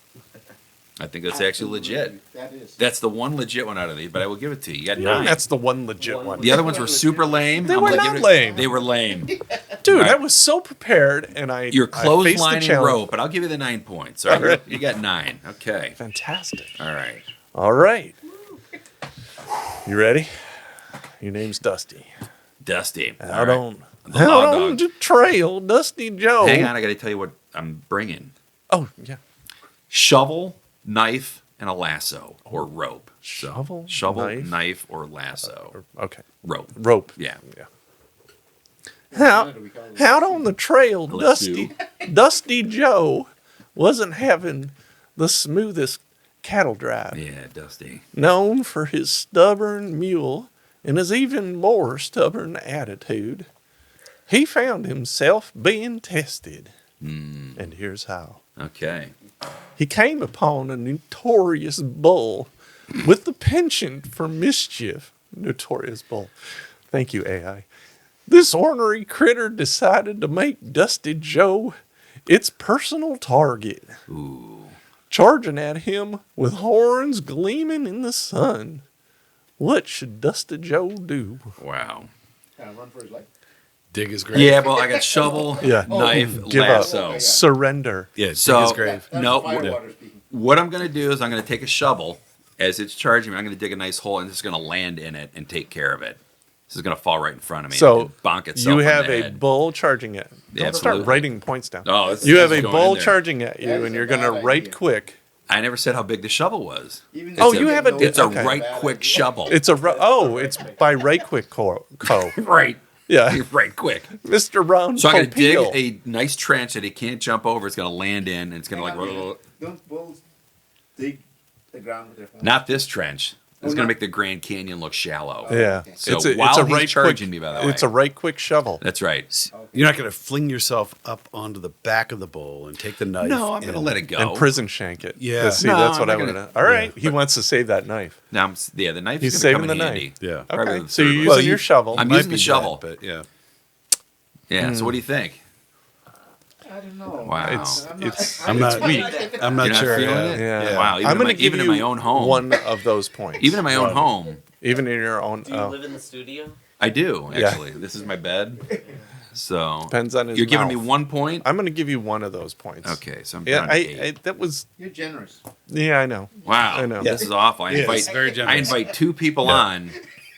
Speaker 2: I think that's actually legit.
Speaker 4: That is.
Speaker 2: That's the one legit one out of these, but I will give it to you. You got
Speaker 1: Yeah,
Speaker 2: 9.
Speaker 1: that's the one legit one.
Speaker 2: The other ones were super lame.
Speaker 1: They
Speaker 2: I'm
Speaker 1: were
Speaker 2: gonna
Speaker 1: not
Speaker 2: give
Speaker 1: lame.
Speaker 2: They were lame.
Speaker 1: Dude,
Speaker 2: All
Speaker 1: I
Speaker 2: right.
Speaker 1: was so prepared, and
Speaker 2: You're
Speaker 1: I faced the
Speaker 2: clotheslining
Speaker 1: challenge.
Speaker 2: rope, but I'll give you the 9 points. All right,
Speaker 1: All right.
Speaker 2: you got 9. Okay.
Speaker 1: Fantastic.
Speaker 2: All right.
Speaker 1: All right. You ready? Your name's Dusty.
Speaker 2: Dusty.
Speaker 1: Out
Speaker 2: All right.
Speaker 1: on,
Speaker 2: The
Speaker 1: out
Speaker 2: law
Speaker 1: on
Speaker 2: dog.
Speaker 1: the trail, Dusty Joe.
Speaker 2: Hang on, I got to tell you what I'm bringing.
Speaker 1: Oh, yeah.
Speaker 2: Shovel, knife, and a lasso or rope.
Speaker 1: Shovel,
Speaker 2: shovel,
Speaker 1: knife?
Speaker 2: knife, or lasso.
Speaker 1: Okay.
Speaker 2: Rope.
Speaker 1: Rope.
Speaker 2: Yeah.
Speaker 1: Yeah. Out,
Speaker 4: We call it-
Speaker 1: out on the trail,
Speaker 2: Let's
Speaker 1: Dusty Joe wasn't having the smoothest cattle drive.
Speaker 2: Yeah, Dusty.
Speaker 1: Known for his stubborn mule and his even more stubborn attitude, he found himself being tested. And here's how.
Speaker 2: Okay.
Speaker 1: He came upon a notorious bull with the penchant for mischief. Notorious bull. Thank you, AI. This ornery critter decided to make Dusty Joe its personal target,
Speaker 2: Ooh.
Speaker 1: charging at him with horns gleaming in the sun. What should Dusty Joe do?
Speaker 2: Wow.
Speaker 4: Kind of run for his life.
Speaker 3: Dig his grave.
Speaker 2: Yeah, well, I got shovel,
Speaker 1: Yeah.
Speaker 2: knife,
Speaker 1: Give up.
Speaker 2: lasso.
Speaker 4: Okay, yeah.
Speaker 1: Surrender.
Speaker 3: Yeah, dig
Speaker 2: So-
Speaker 3: his grave.
Speaker 4: That's
Speaker 2: No,
Speaker 4: Firewater speaking.
Speaker 2: What I'm going to do is I'm going to take a shovel as it's charging me, I'm going to dig a nice hole and it's going to land in it and take care of it. This is going to fall right in front of me.
Speaker 1: So
Speaker 2: and bonk itself
Speaker 1: you
Speaker 2: in
Speaker 1: have
Speaker 2: the
Speaker 1: a
Speaker 2: head.
Speaker 1: bull charging at.
Speaker 2: Yeah,
Speaker 1: Don't start
Speaker 2: absolutely.
Speaker 1: writing points down.
Speaker 2: Oh,
Speaker 1: you have a
Speaker 2: going
Speaker 1: bull
Speaker 2: in there.
Speaker 1: charging at
Speaker 4: That
Speaker 1: you,
Speaker 4: is
Speaker 1: and
Speaker 4: a
Speaker 1: you're going to
Speaker 4: bad
Speaker 1: right
Speaker 4: idea.
Speaker 1: quick.
Speaker 2: I never said how big the shovel was.
Speaker 4: Even
Speaker 1: Oh,
Speaker 4: if
Speaker 1: you have a-
Speaker 2: It's
Speaker 1: okay.
Speaker 2: a right quick shovel.
Speaker 1: It's it's by Right Quick Co.
Speaker 2: right.
Speaker 1: Yeah,
Speaker 2: Right quick.
Speaker 1: Mr. Ron
Speaker 2: So I'm going to dig
Speaker 1: Popeil.
Speaker 2: a nice trench that he can't jump over. It's going to land in, and it's going to
Speaker 4: Hang
Speaker 2: like.
Speaker 4: on, man. Don't bulls dig the ground with their horns?
Speaker 2: Not this trench. It's
Speaker 4: Oh,
Speaker 2: going to
Speaker 4: no.
Speaker 2: make the Grand Canyon look shallow.
Speaker 1: Yeah,
Speaker 4: Okay.
Speaker 2: So while he's charging
Speaker 1: quick,
Speaker 2: me, by the way.
Speaker 1: it's a Right Quick shovel.
Speaker 2: That's right.
Speaker 3: You're not going to fling yourself up onto the back of the bull and take the knife.
Speaker 2: No, I'm going to
Speaker 3: and-
Speaker 2: let it go.
Speaker 1: And prison shank it.
Speaker 3: Yeah.
Speaker 1: See,
Speaker 2: No,
Speaker 1: that's what
Speaker 2: I'm
Speaker 1: I
Speaker 2: not
Speaker 1: would
Speaker 2: gonna-
Speaker 1: have. All right,
Speaker 3: Yeah.
Speaker 1: he wants to save that knife.
Speaker 2: Now, the knife
Speaker 1: He's
Speaker 2: is going to
Speaker 1: saving
Speaker 2: come
Speaker 1: the
Speaker 2: in handy.
Speaker 3: knife. Yeah.
Speaker 2: Probably
Speaker 1: Okay,
Speaker 2: the
Speaker 1: so
Speaker 2: third
Speaker 1: you're
Speaker 2: one.
Speaker 1: using your shovel.
Speaker 2: I'm
Speaker 3: Might
Speaker 2: using the
Speaker 3: be
Speaker 2: shovel.
Speaker 3: dead, but yeah.
Speaker 2: Yeah. So what do you think?
Speaker 4: I don't know.
Speaker 2: Wow.
Speaker 3: I'm not. I'm
Speaker 2: You're
Speaker 3: not
Speaker 2: not
Speaker 3: sure.
Speaker 2: feeling
Speaker 3: yeah.
Speaker 2: it?
Speaker 1: Yeah.
Speaker 2: Wow, even
Speaker 1: I'm
Speaker 2: in
Speaker 1: going
Speaker 2: my-
Speaker 1: to give
Speaker 2: even in
Speaker 1: you
Speaker 2: my own home.
Speaker 1: one of those points.
Speaker 2: Even in my own
Speaker 3: One.
Speaker 2: home,
Speaker 1: Even in your own.
Speaker 5: Do you live in the studio?
Speaker 2: I do
Speaker 1: Yeah.
Speaker 2: actually. This is my bed. So
Speaker 1: Depends on his
Speaker 2: you're giving me
Speaker 1: mouth.
Speaker 2: 1 point.
Speaker 1: I'm going to give you one of those points.
Speaker 2: Okay, so I'm
Speaker 1: Yeah,
Speaker 2: down to 8.
Speaker 1: that was.
Speaker 4: You're generous.
Speaker 1: Yeah, I know.
Speaker 2: Wow,
Speaker 1: I know.
Speaker 2: this is awful. I
Speaker 3: Yes,
Speaker 2: invite
Speaker 3: very generous.
Speaker 2: I invite 2 people on,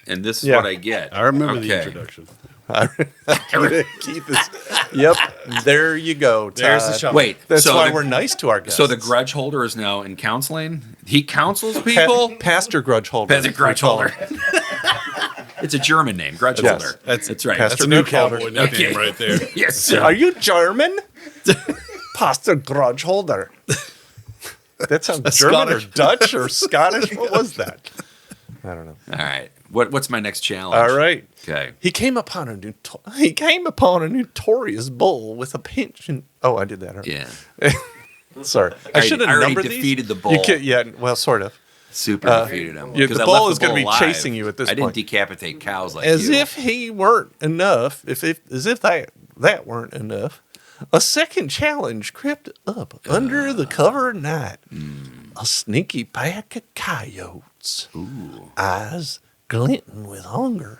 Speaker 2: and this is
Speaker 1: Yeah.
Speaker 2: what I get.
Speaker 3: I remember the
Speaker 2: Okay.
Speaker 3: introduction.
Speaker 1: Keith is. Yep. There you go. Todd.
Speaker 3: There's the shovel.
Speaker 2: Wait,
Speaker 1: That's
Speaker 2: so
Speaker 1: why
Speaker 2: the,
Speaker 1: we're nice to our guests.
Speaker 2: so the grudge holder is now in counseling. He counsels people.
Speaker 1: Pastor Grudge Holder.
Speaker 2: Pastor Grudge
Speaker 1: we call
Speaker 2: Holder.
Speaker 1: him.
Speaker 2: It's a German name, grudge
Speaker 1: Yes.
Speaker 2: holder.
Speaker 3: That's
Speaker 2: right.
Speaker 1: Pastor
Speaker 3: That's a new
Speaker 1: Grudge Holder.
Speaker 3: cowboy nickname
Speaker 2: Okay.
Speaker 3: right there.
Speaker 2: Yes, sir.
Speaker 1: Are you German? Pastor Grudge Holder. That sounds German
Speaker 3: Scottish.
Speaker 1: or Dutch or Scottish. What was that? I don't know.
Speaker 2: All right. What's my next challenge?
Speaker 1: All right.
Speaker 2: Okay.
Speaker 1: He came upon a notorious bull with a pinch and I did that.
Speaker 2: Yeah.
Speaker 1: Sorry, I
Speaker 2: already-
Speaker 1: should have
Speaker 2: I already
Speaker 1: numbered these.
Speaker 2: defeated the
Speaker 1: You
Speaker 2: bull.
Speaker 1: yeah, well, sort of.
Speaker 2: Super defeated him.
Speaker 1: yeah,
Speaker 2: 'Cause
Speaker 1: the
Speaker 2: I
Speaker 1: bull
Speaker 2: left
Speaker 1: is gonna be
Speaker 2: alive.
Speaker 1: chasing you at this
Speaker 2: I didn't
Speaker 1: point.
Speaker 2: decapitate cows like
Speaker 1: As
Speaker 2: you.
Speaker 1: if he weren't enough. As if that weren't enough. A second challenge crept up under the cover of night. A sneaky pack of coyotes,
Speaker 2: Ooh.
Speaker 1: eyes glinting with hunger,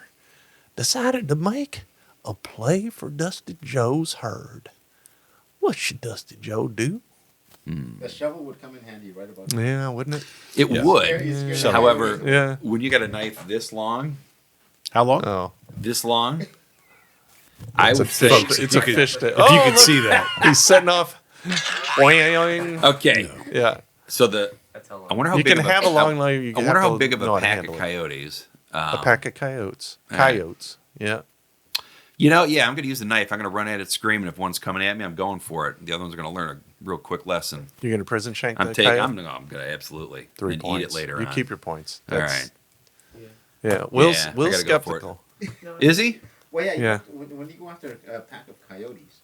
Speaker 1: decided to make a play for Dusty Joe's herd. What should Dusty Joe do?
Speaker 4: The shovel would come in handy right about
Speaker 1: Yeah, wouldn't it?
Speaker 2: It
Speaker 3: Yeah.
Speaker 2: would.
Speaker 4: Yeah.
Speaker 2: However,
Speaker 1: Yeah.
Speaker 2: when you got a knife this long,
Speaker 3: How long?
Speaker 1: Oh,
Speaker 2: this long, I
Speaker 1: it's a
Speaker 2: would
Speaker 1: fish.
Speaker 2: think.
Speaker 1: It's a fish.
Speaker 3: If you could see that.
Speaker 1: He's setting off. Boing.
Speaker 2: Okay.
Speaker 1: Yeah,
Speaker 2: So
Speaker 5: That's how long.
Speaker 2: I wonder how
Speaker 1: you
Speaker 2: big
Speaker 1: can
Speaker 2: of a,
Speaker 1: have a long life. You
Speaker 2: I
Speaker 1: can
Speaker 2: wonder
Speaker 1: have
Speaker 2: how
Speaker 1: to
Speaker 2: big of
Speaker 1: know
Speaker 2: a
Speaker 1: how to
Speaker 2: pack
Speaker 1: handle
Speaker 2: of
Speaker 1: it.
Speaker 2: coyotes.
Speaker 1: A pack of coyotes.
Speaker 2: all right.
Speaker 1: Coyotes. Yeah.
Speaker 2: You know, yeah, I'm going to use the knife. I'm going to run at it screaming. If one's coming at me, I'm going for it. The other ones are going to learn a real quick lesson.
Speaker 1: You're gonna prison shank
Speaker 2: I'm
Speaker 1: the
Speaker 2: taking.
Speaker 1: coyote?
Speaker 2: I'm going to absolutely
Speaker 1: 3
Speaker 2: and
Speaker 1: points.
Speaker 2: eat it later
Speaker 1: You
Speaker 2: on.
Speaker 1: keep your points.
Speaker 2: All
Speaker 1: That's-
Speaker 2: right.
Speaker 1: Yeah. Will's
Speaker 2: Yeah, I
Speaker 1: Will's
Speaker 2: gotta go for it.
Speaker 1: skeptical.
Speaker 2: Is he?
Speaker 4: Well, yeah.
Speaker 1: Yeah.
Speaker 4: When you go after a pack of coyotes,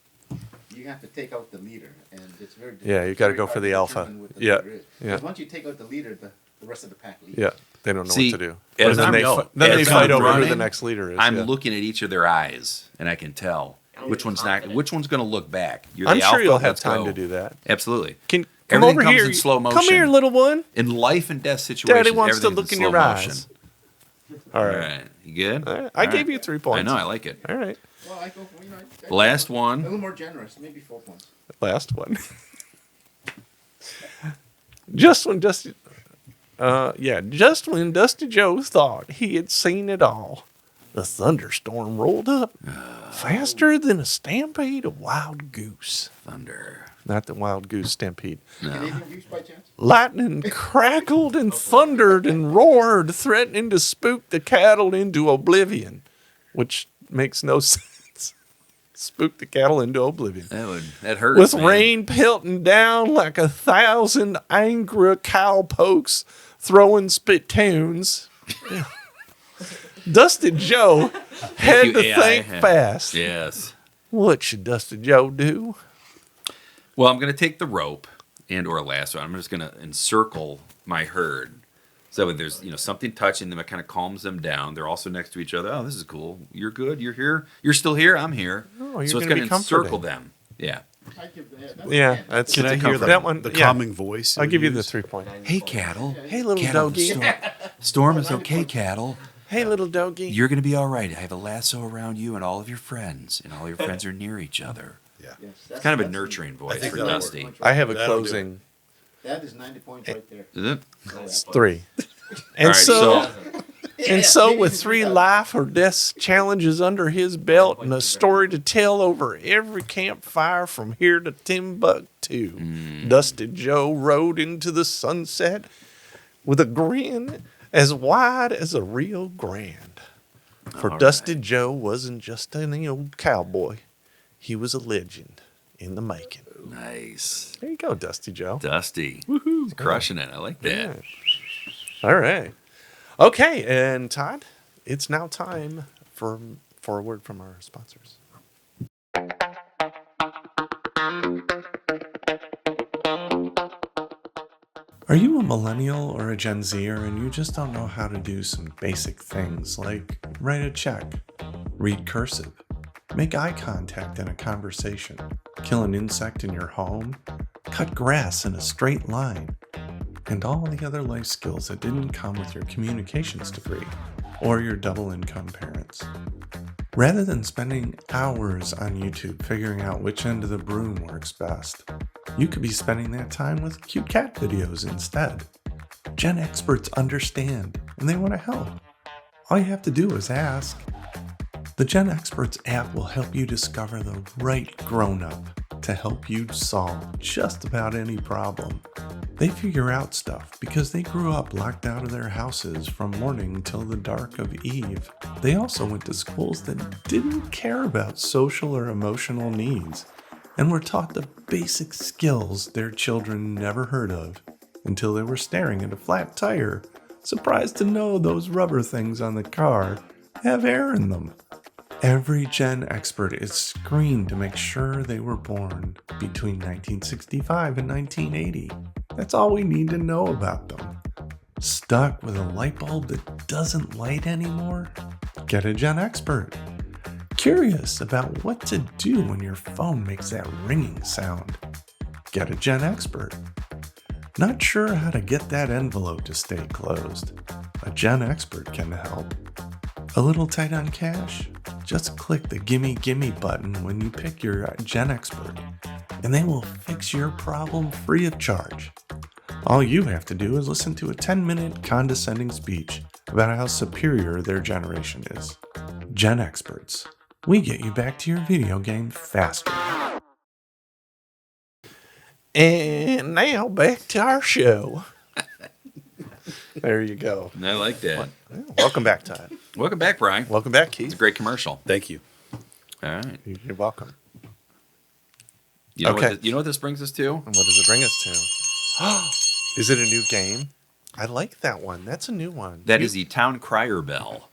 Speaker 4: you have to take out the leader, and it's very difficult.
Speaker 1: Yeah, you
Speaker 4: It's
Speaker 1: gotta
Speaker 4: very
Speaker 1: go
Speaker 4: hard
Speaker 1: for
Speaker 4: to
Speaker 1: the alpha.
Speaker 4: determine what the
Speaker 1: Yeah,
Speaker 4: leader is.
Speaker 1: yeah.
Speaker 4: 'Cause once you take out the leader, the rest of the pack leaves.
Speaker 1: Yeah. They don't know
Speaker 2: See,
Speaker 1: what to do.
Speaker 2: as
Speaker 1: then
Speaker 2: I'm
Speaker 1: they,
Speaker 2: going-
Speaker 1: then they
Speaker 2: as
Speaker 1: fight
Speaker 2: I'm
Speaker 1: over who the
Speaker 2: running,
Speaker 1: next leader is.
Speaker 2: I'm
Speaker 1: yeah.
Speaker 2: looking at each of their eyes, and I can tell which one's not.
Speaker 5: Confident.
Speaker 2: Which one's going to look back. You're
Speaker 1: I'm
Speaker 2: the
Speaker 1: sure
Speaker 2: alpha,
Speaker 1: you'll have
Speaker 2: let's
Speaker 1: time
Speaker 2: go.
Speaker 1: to do that.
Speaker 2: Absolutely.
Speaker 1: Come
Speaker 2: Everything
Speaker 1: over
Speaker 2: comes
Speaker 1: here.
Speaker 2: in slow
Speaker 1: Come
Speaker 2: motion.
Speaker 1: here, little one.
Speaker 2: In life and death situations,
Speaker 1: Daddy wants to
Speaker 2: everything's
Speaker 1: look in
Speaker 2: slow
Speaker 1: your
Speaker 2: motion.
Speaker 1: eyes. All
Speaker 2: All
Speaker 1: right.
Speaker 2: right, you good?
Speaker 1: All right. I
Speaker 2: All
Speaker 1: gave
Speaker 2: right.
Speaker 1: you 3 points.
Speaker 2: I know, I like it.
Speaker 1: All right.
Speaker 4: Well, I go for
Speaker 2: Last
Speaker 4: a
Speaker 2: one.
Speaker 4: little more generous, maybe 4 points.
Speaker 1: Last one. Just when Dusty Joe thought he had seen it all, the thunderstorm rolled up faster than a stampede of wild goose.
Speaker 2: Thunder.
Speaker 1: Not the wild goose stampede.
Speaker 4: Canadian goose by chance?
Speaker 1: Lightning crackled and thundered and roared, threatening to spook the cattle into oblivion, which makes no sense. Spook the cattle into oblivion.
Speaker 2: That hurts.
Speaker 1: With
Speaker 2: man.
Speaker 1: rain pelting down like 1,000 angry cowpokes throwing spittoons. Dusty Joe had
Speaker 2: you,
Speaker 1: to
Speaker 2: AI.
Speaker 1: think fast.
Speaker 2: Yes.
Speaker 1: What should Dusty Joe do?
Speaker 2: Well, I'm going to take the rope and or lasso. I'm just going to encircle my herd. So when there's something touching them, it kind of calms them down. They're also next to each other. Oh, this is cool. You're good. You're here. You're still here. I'm here.
Speaker 1: Oh, you're
Speaker 2: so it's
Speaker 1: gonna
Speaker 2: going
Speaker 1: be
Speaker 2: to encircle
Speaker 1: comforting.
Speaker 2: them. Yeah.
Speaker 4: I give
Speaker 1: Yeah, that's
Speaker 3: Can I hear
Speaker 1: that one.
Speaker 3: the
Speaker 1: yeah.
Speaker 3: calming voice?
Speaker 1: I'll
Speaker 3: you
Speaker 1: give you the
Speaker 3: use?
Speaker 1: 3 point.
Speaker 2: Hey, cattle.
Speaker 1: Hey, little
Speaker 2: Cattle,
Speaker 1: doggy.
Speaker 2: Storm is okay, cattle.
Speaker 1: Hey, little doggy.
Speaker 2: You're going to be all right. I have a lasso around you and all of your friends, and all your friends are near each other.
Speaker 3: Yeah.
Speaker 2: It's kind of a nurturing voice
Speaker 3: think
Speaker 2: for
Speaker 3: that'll
Speaker 2: Dusty.
Speaker 1: I have a
Speaker 3: That'll do
Speaker 1: closing
Speaker 4: That is 90 points right there.
Speaker 2: Is it?
Speaker 1: It's 3. And
Speaker 2: All right,
Speaker 1: so,
Speaker 2: so-
Speaker 1: with 3 life or death challenges under his belt and a story to tell over every campfire from here to Timbuktu, Dusty Joe rode into the sunset with a grin as wide as a Rio Grande. For
Speaker 2: All
Speaker 1: Dusty
Speaker 2: right.
Speaker 1: Joe wasn't just any old cowboy. He was a legend in the making.
Speaker 2: Nice.
Speaker 1: There you go, Dusty Joe.
Speaker 2: Dusty. He's crushing it. I like that.
Speaker 1: Yeah. All right. Okay, and Todd, it's now time for a word from our sponsors. Are you a millennial or a Gen Zer and you just don't know how to do some basic things like write a check, read cursive, make eye contact in a conversation, kill an insect in your home, cut grass in a straight line, and all the other life skills that didn't come with your communications degree or your double income parents? Rather than spending hours on YouTube figuring out which end of the broom works best, you could be spending that time with cute cat videos instead. Gen experts understand and they want to help. All you have to do is ask. The Gen Experts app will help you discover the right grown-up to help you solve just about any problem. They figure out stuff because they grew up locked out of their houses from morning till the dark of eve. They also went to schools that didn't care about social or emotional needs and were taught the basic skills their children never heard of until they were staring at a flat tire, surprised to know those rubber things on the car have air in them. Every Gen Expert is screened to make sure they were born between 1965 and 1980. That's all we need to know about them. Stuck with a light bulb that doesn't light anymore? Get a Gen Expert. Curious about what to do when your phone makes that ringing sound? Get a Gen Expert. Not sure how to get that envelope to stay closed? A Gen Expert can help. A little tight on cash? Just click the Gimme Gimme button when you pick your Gen Expert, and they will fix your problem free of charge. All you have to do is listen to a 10-minute condescending speech about how superior their generation is. Gen Experts. We get you back to your video game faster. And now back to our show. There you go.
Speaker 2: I like that.
Speaker 1: Welcome back, Todd.
Speaker 2: Welcome back, Brian.
Speaker 1: Welcome back,
Speaker 2: It's
Speaker 1: Keith.
Speaker 2: a great commercial.
Speaker 3: Thank you.
Speaker 2: All right.
Speaker 1: You're welcome.
Speaker 2: You know,
Speaker 1: Okay.
Speaker 2: you know what this brings us to?
Speaker 1: And what does it bring us to? Is it a new game? I like that one. That's a new one.
Speaker 2: That is the Town Crier Bell.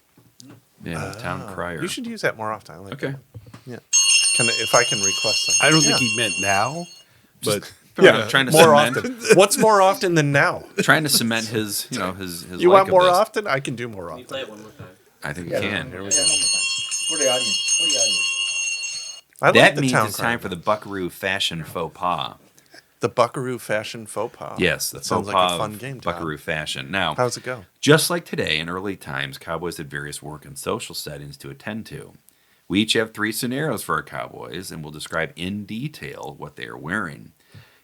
Speaker 2: Yeah, the Town Crier.
Speaker 1: You should use that more often. I like
Speaker 2: Okay.
Speaker 1: that. Yeah. If I can request some.
Speaker 3: I don't think he meant now, but
Speaker 1: Yeah,
Speaker 2: trying to
Speaker 1: more
Speaker 2: cement,
Speaker 1: often. What's more often than now?
Speaker 2: trying to cement his, his.
Speaker 1: You
Speaker 2: like
Speaker 1: want
Speaker 2: of
Speaker 1: more
Speaker 2: this.
Speaker 1: often? I can do more
Speaker 5: Can you
Speaker 1: often.
Speaker 5: play it one more time?
Speaker 2: I think
Speaker 1: Yeah,
Speaker 2: you can.
Speaker 1: here we
Speaker 4: Yeah,
Speaker 1: go.
Speaker 4: one more time. For the audience. For the audience.
Speaker 1: I like
Speaker 2: That
Speaker 1: the
Speaker 2: means
Speaker 1: town
Speaker 2: it's
Speaker 1: crier.
Speaker 2: time for the Buckaroo Fashion Faux Pas.
Speaker 1: The Buckaroo Fashion Faux Pas.
Speaker 2: Yes, the
Speaker 1: that sounds
Speaker 2: faux
Speaker 1: like
Speaker 2: pas
Speaker 1: a fun
Speaker 2: of
Speaker 1: game. Todd.
Speaker 2: Buckaroo Fashion. Now,
Speaker 1: How's it go?
Speaker 2: just like today, in early times, cowboys had various work and social settings to attend to. We each have 3 scenarios for our cowboys, and we'll describe in detail what they are wearing.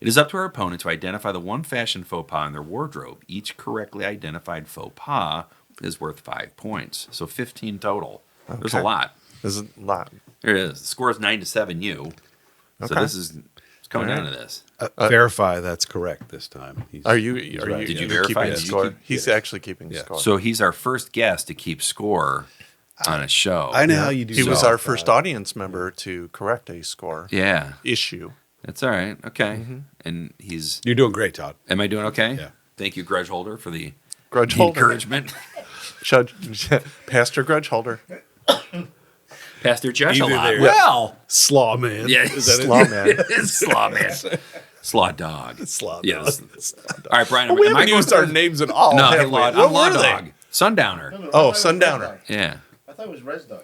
Speaker 2: It is up to our opponent to identify the one fashion faux pas in their wardrobe. Each correctly identified faux pas is worth 5 points, so 15 total. There's a
Speaker 1: Okay.
Speaker 2: lot.
Speaker 1: There's a lot.
Speaker 2: There it is. The score is 9-7 you. So
Speaker 1: Okay.
Speaker 2: this is it's coming
Speaker 1: All
Speaker 2: down
Speaker 1: right.
Speaker 2: to this.
Speaker 3: verify that's correct this time.
Speaker 1: Are you?
Speaker 3: right.
Speaker 2: Did you
Speaker 1: you're
Speaker 2: verify?
Speaker 1: keeping
Speaker 2: Did you
Speaker 1: score?
Speaker 2: keep-
Speaker 1: He's
Speaker 3: Yes.
Speaker 1: actually keeping
Speaker 3: Yeah.
Speaker 1: score.
Speaker 2: So he's our first guest to keep score on a show.
Speaker 3: I know how you do.
Speaker 1: he was
Speaker 3: that.
Speaker 1: our first audience member to correct a score
Speaker 2: Yeah,
Speaker 1: issue.
Speaker 2: that's all right. Okay,
Speaker 1: Mm-hmm.
Speaker 2: and he's.
Speaker 3: You're doing great, Todd.
Speaker 2: Am I doing okay?
Speaker 3: Yeah.
Speaker 2: Thank you, grudge holder, for the
Speaker 1: Grudge holder.
Speaker 2: encouragement.
Speaker 1: Pastor Grudge Holder.
Speaker 2: Pastor Josh a
Speaker 3: Either
Speaker 2: lot.
Speaker 3: there.
Speaker 2: Well,
Speaker 3: Slaw man.
Speaker 2: yeah,
Speaker 3: Is that
Speaker 1: Slaw man.
Speaker 2: slaw man, slaw dog.
Speaker 3: it? Slaw dog.
Speaker 2: Yes. All right, Brian.
Speaker 1: Well, we
Speaker 2: am I
Speaker 1: haven't
Speaker 2: going
Speaker 1: used
Speaker 2: to-
Speaker 1: our names at all.
Speaker 2: No,
Speaker 1: have
Speaker 2: hey,
Speaker 1: we?
Speaker 2: law,
Speaker 1: What
Speaker 2: I'm law
Speaker 1: were they?
Speaker 2: dog. Sundowner.
Speaker 4: No, no, I
Speaker 1: Oh,
Speaker 4: thought it was
Speaker 1: Sundowner.
Speaker 4: Res Dog.
Speaker 2: Yeah.
Speaker 4: I thought it was Res Dog.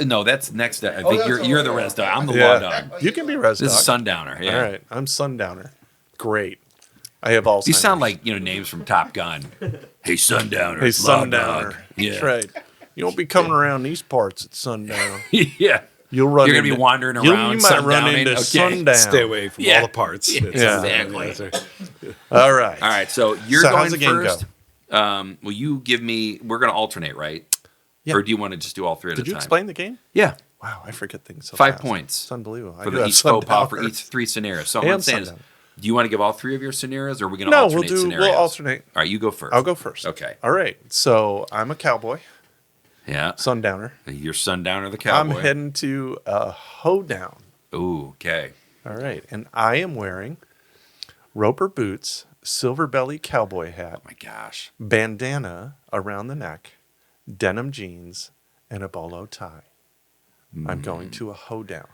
Speaker 2: No, that's next. I think
Speaker 4: that's
Speaker 2: you're
Speaker 4: all
Speaker 2: the
Speaker 4: right.
Speaker 2: res dog. I'm the
Speaker 1: Yeah.
Speaker 2: law dog.
Speaker 1: You can be Res
Speaker 2: This
Speaker 1: Dog.
Speaker 2: is Sundowner. Yeah.
Speaker 1: All right, I'm Sundowner. Great. I have Alzheimer's.
Speaker 2: You sound like names from Top Gun. Hey, Sundowner.
Speaker 1: Hey,
Speaker 2: Law
Speaker 1: Sundowner.
Speaker 2: Dog. Yeah.
Speaker 1: That's right. You won't be coming around these parts at sundown.
Speaker 2: yeah.
Speaker 1: You'll run.
Speaker 2: You're going to be
Speaker 1: into-
Speaker 2: wandering
Speaker 1: you
Speaker 2: around.
Speaker 1: might run
Speaker 2: sundowning.
Speaker 1: into
Speaker 2: Okay.
Speaker 1: sundown.
Speaker 3: Stay away from
Speaker 2: Yeah.
Speaker 3: all the parts.
Speaker 2: Yeah,
Speaker 3: That's-
Speaker 2: exactly.
Speaker 1: All right.
Speaker 2: All right, so you're
Speaker 1: So
Speaker 2: going
Speaker 1: how's the game
Speaker 2: first. Will you give me? We're going to alternate, right?
Speaker 1: Yeah.
Speaker 2: Or do you want to just do all three at
Speaker 1: Did
Speaker 2: a
Speaker 1: you
Speaker 2: time?
Speaker 1: explain the game?
Speaker 2: Yeah,
Speaker 1: Wow, I forget things so
Speaker 2: 5
Speaker 1: fast.
Speaker 2: points
Speaker 1: It's unbelievable. I
Speaker 2: for
Speaker 1: do
Speaker 2: the
Speaker 1: have
Speaker 2: each faux pas for
Speaker 1: sundowners.
Speaker 2: each 3 scenarios. So what
Speaker 1: And
Speaker 2: I'm saying is,
Speaker 1: sundowner.
Speaker 2: do you want to give all 3 of your scenarios, or are we going to
Speaker 1: No,
Speaker 2: alternate scenarios?
Speaker 1: we'll alternate.
Speaker 2: All right, you go first.
Speaker 1: I'll go first.
Speaker 2: Okay.
Speaker 1: All right. So I'm a cowboy,
Speaker 2: Yeah,
Speaker 1: sundowner.
Speaker 2: you're sundowner the cowboy.
Speaker 1: I'm heading to a hoedown.
Speaker 2: Ooh, okay.
Speaker 1: All right. And I am wearing roper boots, silver belly cowboy hat,
Speaker 2: Oh my gosh.
Speaker 1: bandana around the neck, denim jeans, and a bolo tie. I'm going to a hoedown.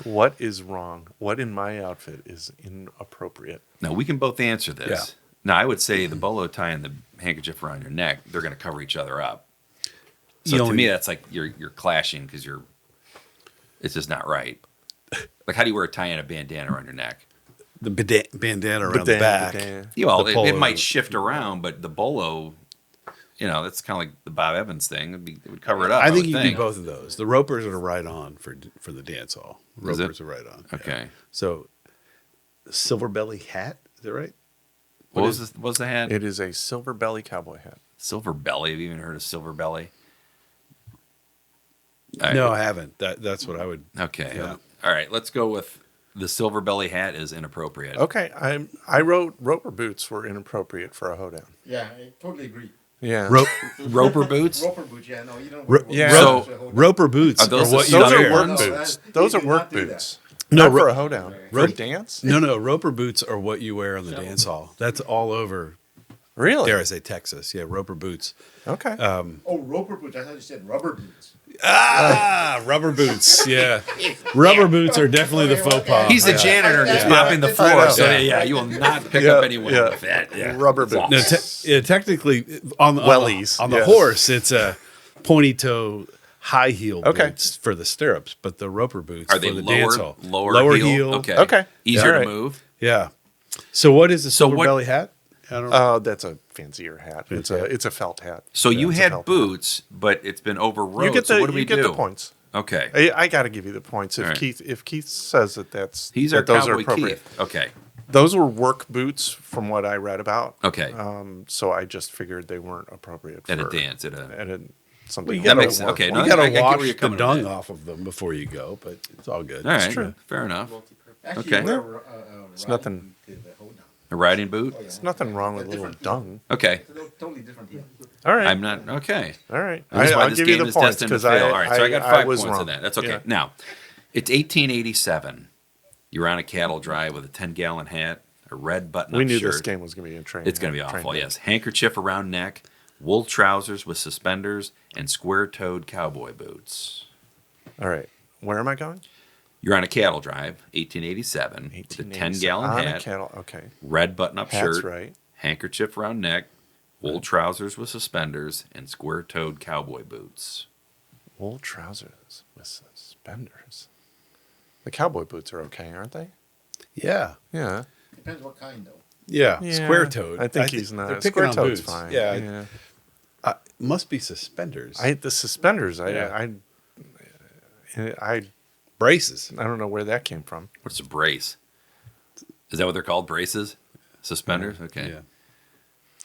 Speaker 1: What is wrong? What in my outfit is inappropriate?
Speaker 2: Now we can both answer this.
Speaker 3: Yeah.
Speaker 2: Now I would say the bolo tie and the handkerchief around your neck, they're going to cover each other up. So
Speaker 3: You
Speaker 2: to
Speaker 3: only-
Speaker 2: me, that's like you're clashing because it's just not right. Like, how do you wear a tie and a bandana around your neck?
Speaker 3: The bandana around the back.
Speaker 1: Bandana.
Speaker 2: You know,
Speaker 3: The
Speaker 2: it
Speaker 3: polo.
Speaker 2: might shift around, but the bolo, that's kind of like the Bob Evans thing. It would cover it up.
Speaker 3: I think
Speaker 2: would
Speaker 3: you can do both of those. The ropers are right on for the dance hall.
Speaker 2: Is it?
Speaker 3: Ropers are right on. yeah.
Speaker 2: Okay.
Speaker 3: So, silver belly hat. Is that right?
Speaker 2: What was the hat?
Speaker 1: It is a silver belly cowboy hat.
Speaker 2: Silver belly. Have you even heard of silver belly? All right.
Speaker 3: No, I haven't. That's what I would.
Speaker 2: Okay.
Speaker 3: Yeah.
Speaker 2: All right. Let's go with the silver belly hat is inappropriate.
Speaker 1: Okay, I wrote roper boots were inappropriate for a hoedown.
Speaker 4: Yeah, I totally agree.
Speaker 1: Yeah.
Speaker 2: Roper boots.
Speaker 4: Roper boots, yeah, no, you don't.
Speaker 3: Ro-
Speaker 4: wear
Speaker 1: yeah.
Speaker 4: roper boots
Speaker 2: So-
Speaker 4: to hold on.
Speaker 3: Roper boots
Speaker 2: Are those
Speaker 3: are what
Speaker 2: the
Speaker 3: you
Speaker 1: Those
Speaker 2: studded
Speaker 1: are
Speaker 3: wear.
Speaker 1: work
Speaker 2: ones?
Speaker 1: boots.
Speaker 4: You
Speaker 1: Those
Speaker 4: do
Speaker 1: are work
Speaker 4: not do that.
Speaker 1: boots.
Speaker 3: No,
Speaker 1: Not for
Speaker 3: ro-
Speaker 1: a hoedown. For a
Speaker 3: rope-
Speaker 1: dance?
Speaker 3: No, roper boots are what you wear on the dance hall. That's all over.
Speaker 1: Really?
Speaker 3: Dare I say Texas? Yeah, roper boots.
Speaker 1: Okay.
Speaker 4: Oh, roper boots. I thought you said rubber boots.
Speaker 3: Rubber boots. Yeah, rubber boots are definitely the faux pas.
Speaker 2: He's the
Speaker 3: Yeah.
Speaker 2: janitor just
Speaker 4: Yeah.
Speaker 2: mopping the
Speaker 4: I
Speaker 2: floor.
Speaker 1: know.
Speaker 2: So
Speaker 3: Yeah.
Speaker 2: yeah, you will not pick
Speaker 1: Yeah,
Speaker 2: up anyone
Speaker 1: yeah.
Speaker 2: with that. Yeah.
Speaker 1: Rubber boots.
Speaker 3: No, technically, on the
Speaker 1: Wellies,
Speaker 3: on the
Speaker 1: yes.
Speaker 3: horse, it's a pointy toe high heel
Speaker 1: Okay.
Speaker 3: boots for the stirrups, but the roper boots
Speaker 2: Are they
Speaker 3: for the dance hall.
Speaker 2: lower heel? Okay.
Speaker 1: Okay.
Speaker 2: Easier
Speaker 1: All
Speaker 2: to
Speaker 1: right.
Speaker 2: move.
Speaker 3: Yeah. So what is the
Speaker 2: So
Speaker 3: silver
Speaker 2: what-
Speaker 3: belly hat? I don't know.
Speaker 1: That's a fancier hat. It's
Speaker 3: Fancy hat.
Speaker 1: a felt hat.
Speaker 2: So
Speaker 1: Yeah,
Speaker 2: you
Speaker 1: it's a
Speaker 2: had
Speaker 1: felt
Speaker 2: boots, but it's been overrode.
Speaker 1: hat. You get
Speaker 2: so
Speaker 1: the
Speaker 2: what do we
Speaker 1: you get
Speaker 2: do?
Speaker 1: the points.
Speaker 2: Okay.
Speaker 1: I got to give you the points. If
Speaker 2: All right.
Speaker 1: Keith says that
Speaker 2: He's our
Speaker 1: those are
Speaker 2: cowboy
Speaker 1: appropriate.
Speaker 2: Keith. Okay.
Speaker 1: Those were work boots from what I read about.
Speaker 2: Okay.
Speaker 1: So I just figured they weren't appropriate
Speaker 2: At a
Speaker 1: for
Speaker 2: dance.
Speaker 1: at a something.
Speaker 3: You
Speaker 2: That
Speaker 3: gotta,
Speaker 2: makes sense. Okay, no,
Speaker 3: you got
Speaker 2: I
Speaker 3: to
Speaker 2: get
Speaker 3: wash
Speaker 2: where you're
Speaker 3: the
Speaker 2: coming
Speaker 3: dung
Speaker 2: with that.
Speaker 3: off of them before you go, but it's all good.
Speaker 2: All right.
Speaker 1: true.
Speaker 2: Fair enough.
Speaker 4: Actually,
Speaker 2: Okay.
Speaker 4: you wear
Speaker 1: It's nothing.
Speaker 4: to the hoedown.
Speaker 2: A riding boot.
Speaker 4: Oh, yeah.
Speaker 1: There's nothing wrong with a little
Speaker 4: Different
Speaker 1: dung.
Speaker 2: Okay.
Speaker 4: It's a totally different deal.
Speaker 1: All right.
Speaker 2: I'm not okay.
Speaker 1: All right.
Speaker 2: That's why
Speaker 1: I'll
Speaker 2: this
Speaker 1: give you
Speaker 2: game
Speaker 1: the
Speaker 2: is
Speaker 1: points
Speaker 2: destined to
Speaker 1: because
Speaker 2: fail. All right, so I got 5
Speaker 1: was
Speaker 2: points
Speaker 1: wrong.
Speaker 2: of that. That's okay.
Speaker 1: Yeah.
Speaker 2: Now, it's 1887. You're on a cattle drive with a 10-gallon hat, a red button-up
Speaker 1: We knew
Speaker 2: shirt.
Speaker 1: this game was going to be a train.
Speaker 2: It's going to be
Speaker 1: train
Speaker 2: awful.
Speaker 1: wreck.
Speaker 2: Yes, handkerchief around neck, wool trousers with suspenders, and square-toed cowboy boots.
Speaker 1: All right. Where am I going?
Speaker 2: You're on a cattle drive, 1887, with a 10-gallon
Speaker 1: on
Speaker 2: hat,
Speaker 1: a cattle. Okay.
Speaker 2: red button-up
Speaker 1: That's
Speaker 2: shirt,
Speaker 1: right.
Speaker 2: handkerchief around neck, wool trousers with suspenders, and square-toed cowboy boots.
Speaker 1: Wool trousers with suspenders. The cowboy boots are okay, aren't they?
Speaker 3: Yeah.
Speaker 1: Yeah.
Speaker 4: Depends what kind, though.
Speaker 3: Yeah.
Speaker 1: Yeah.
Speaker 3: Square toed.
Speaker 1: I think he's not.
Speaker 3: They're picking on
Speaker 1: Square-toed's
Speaker 3: boots.
Speaker 1: fine.
Speaker 3: Yeah. Must be suspenders.
Speaker 1: The suspenders.
Speaker 3: Yeah.
Speaker 1: I
Speaker 3: Braces.
Speaker 1: don't know where that came from.
Speaker 2: What's a brace? Is that what they're called? Braces? Suspenders? Okay.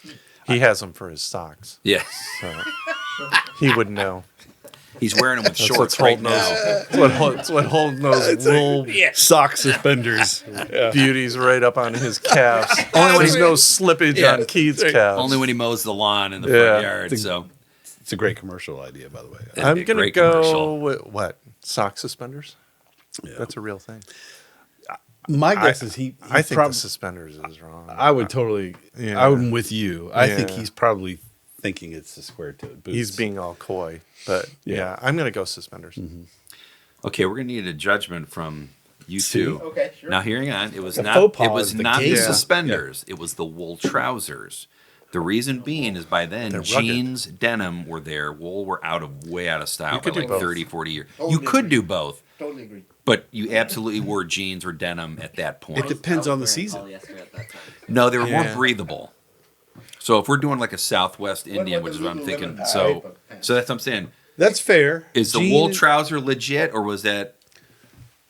Speaker 3: Yeah.
Speaker 1: He has them for his socks,
Speaker 2: Yeah.
Speaker 1: so he would know.
Speaker 2: He's wearing them with
Speaker 1: That's
Speaker 2: shorts
Speaker 1: what's
Speaker 2: right
Speaker 1: holding
Speaker 2: now.
Speaker 1: That's what holding those wool
Speaker 3: Sock suspenders. Yeah.
Speaker 1: beauties right up on his calves.
Speaker 2: Only when
Speaker 1: There's
Speaker 2: he-
Speaker 1: no slippage
Speaker 2: Yeah.
Speaker 1: on Keith's calves.
Speaker 2: Only when he mows the lawn in the
Speaker 1: Yeah.
Speaker 2: front yard. So
Speaker 3: It's a great commercial idea, by the way.
Speaker 2: That'd
Speaker 1: I'm
Speaker 2: be a
Speaker 1: gonna
Speaker 2: great
Speaker 1: go
Speaker 2: commercial.
Speaker 1: with what? Sock suspenders?
Speaker 3: Yeah.
Speaker 1: That's a real thing.
Speaker 3: My guess is he
Speaker 1: I think
Speaker 3: prob-
Speaker 1: the suspenders is wrong.
Speaker 3: I would totally.
Speaker 1: Yeah.
Speaker 3: I'm with you. I think
Speaker 1: Yeah.
Speaker 3: he's probably thinking it's the square toed boots.
Speaker 1: He's being all coy, but yeah, I'm gonna go suspenders.
Speaker 2: okay, we're gonna need a judgment from you
Speaker 3: See?
Speaker 2: two.
Speaker 4: Okay, sure.
Speaker 2: Now hearing on, it was
Speaker 3: The
Speaker 2: not
Speaker 3: faux pas
Speaker 2: it was
Speaker 3: is the
Speaker 2: not the
Speaker 3: game.
Speaker 2: suspenders, it was the wool trousers. The reason being is by then
Speaker 1: They're rugged.
Speaker 2: jeans, denim were there, wool were way out of style
Speaker 1: You
Speaker 2: by
Speaker 1: could do
Speaker 2: like
Speaker 1: both.
Speaker 2: 30, 40 years.
Speaker 4: Totally
Speaker 2: You could
Speaker 4: agree.
Speaker 2: do both,
Speaker 4: Totally agree.
Speaker 2: but you absolutely wore jeans or denim at that point.
Speaker 3: It depends
Speaker 5: I
Speaker 3: on the
Speaker 5: was wearing
Speaker 3: season.
Speaker 5: polyester at that time.
Speaker 2: No, they were more
Speaker 1: Yeah.
Speaker 2: breathable. So if we're doing like a Southwest Indian,
Speaker 4: with
Speaker 2: which
Speaker 4: the
Speaker 2: is what I'm thinking,
Speaker 4: Lululemon
Speaker 2: so
Speaker 4: type of pants.
Speaker 2: so that's what I'm saying.
Speaker 3: That's fair.
Speaker 2: Is the
Speaker 3: Jean-
Speaker 2: wool trouser legit, or was that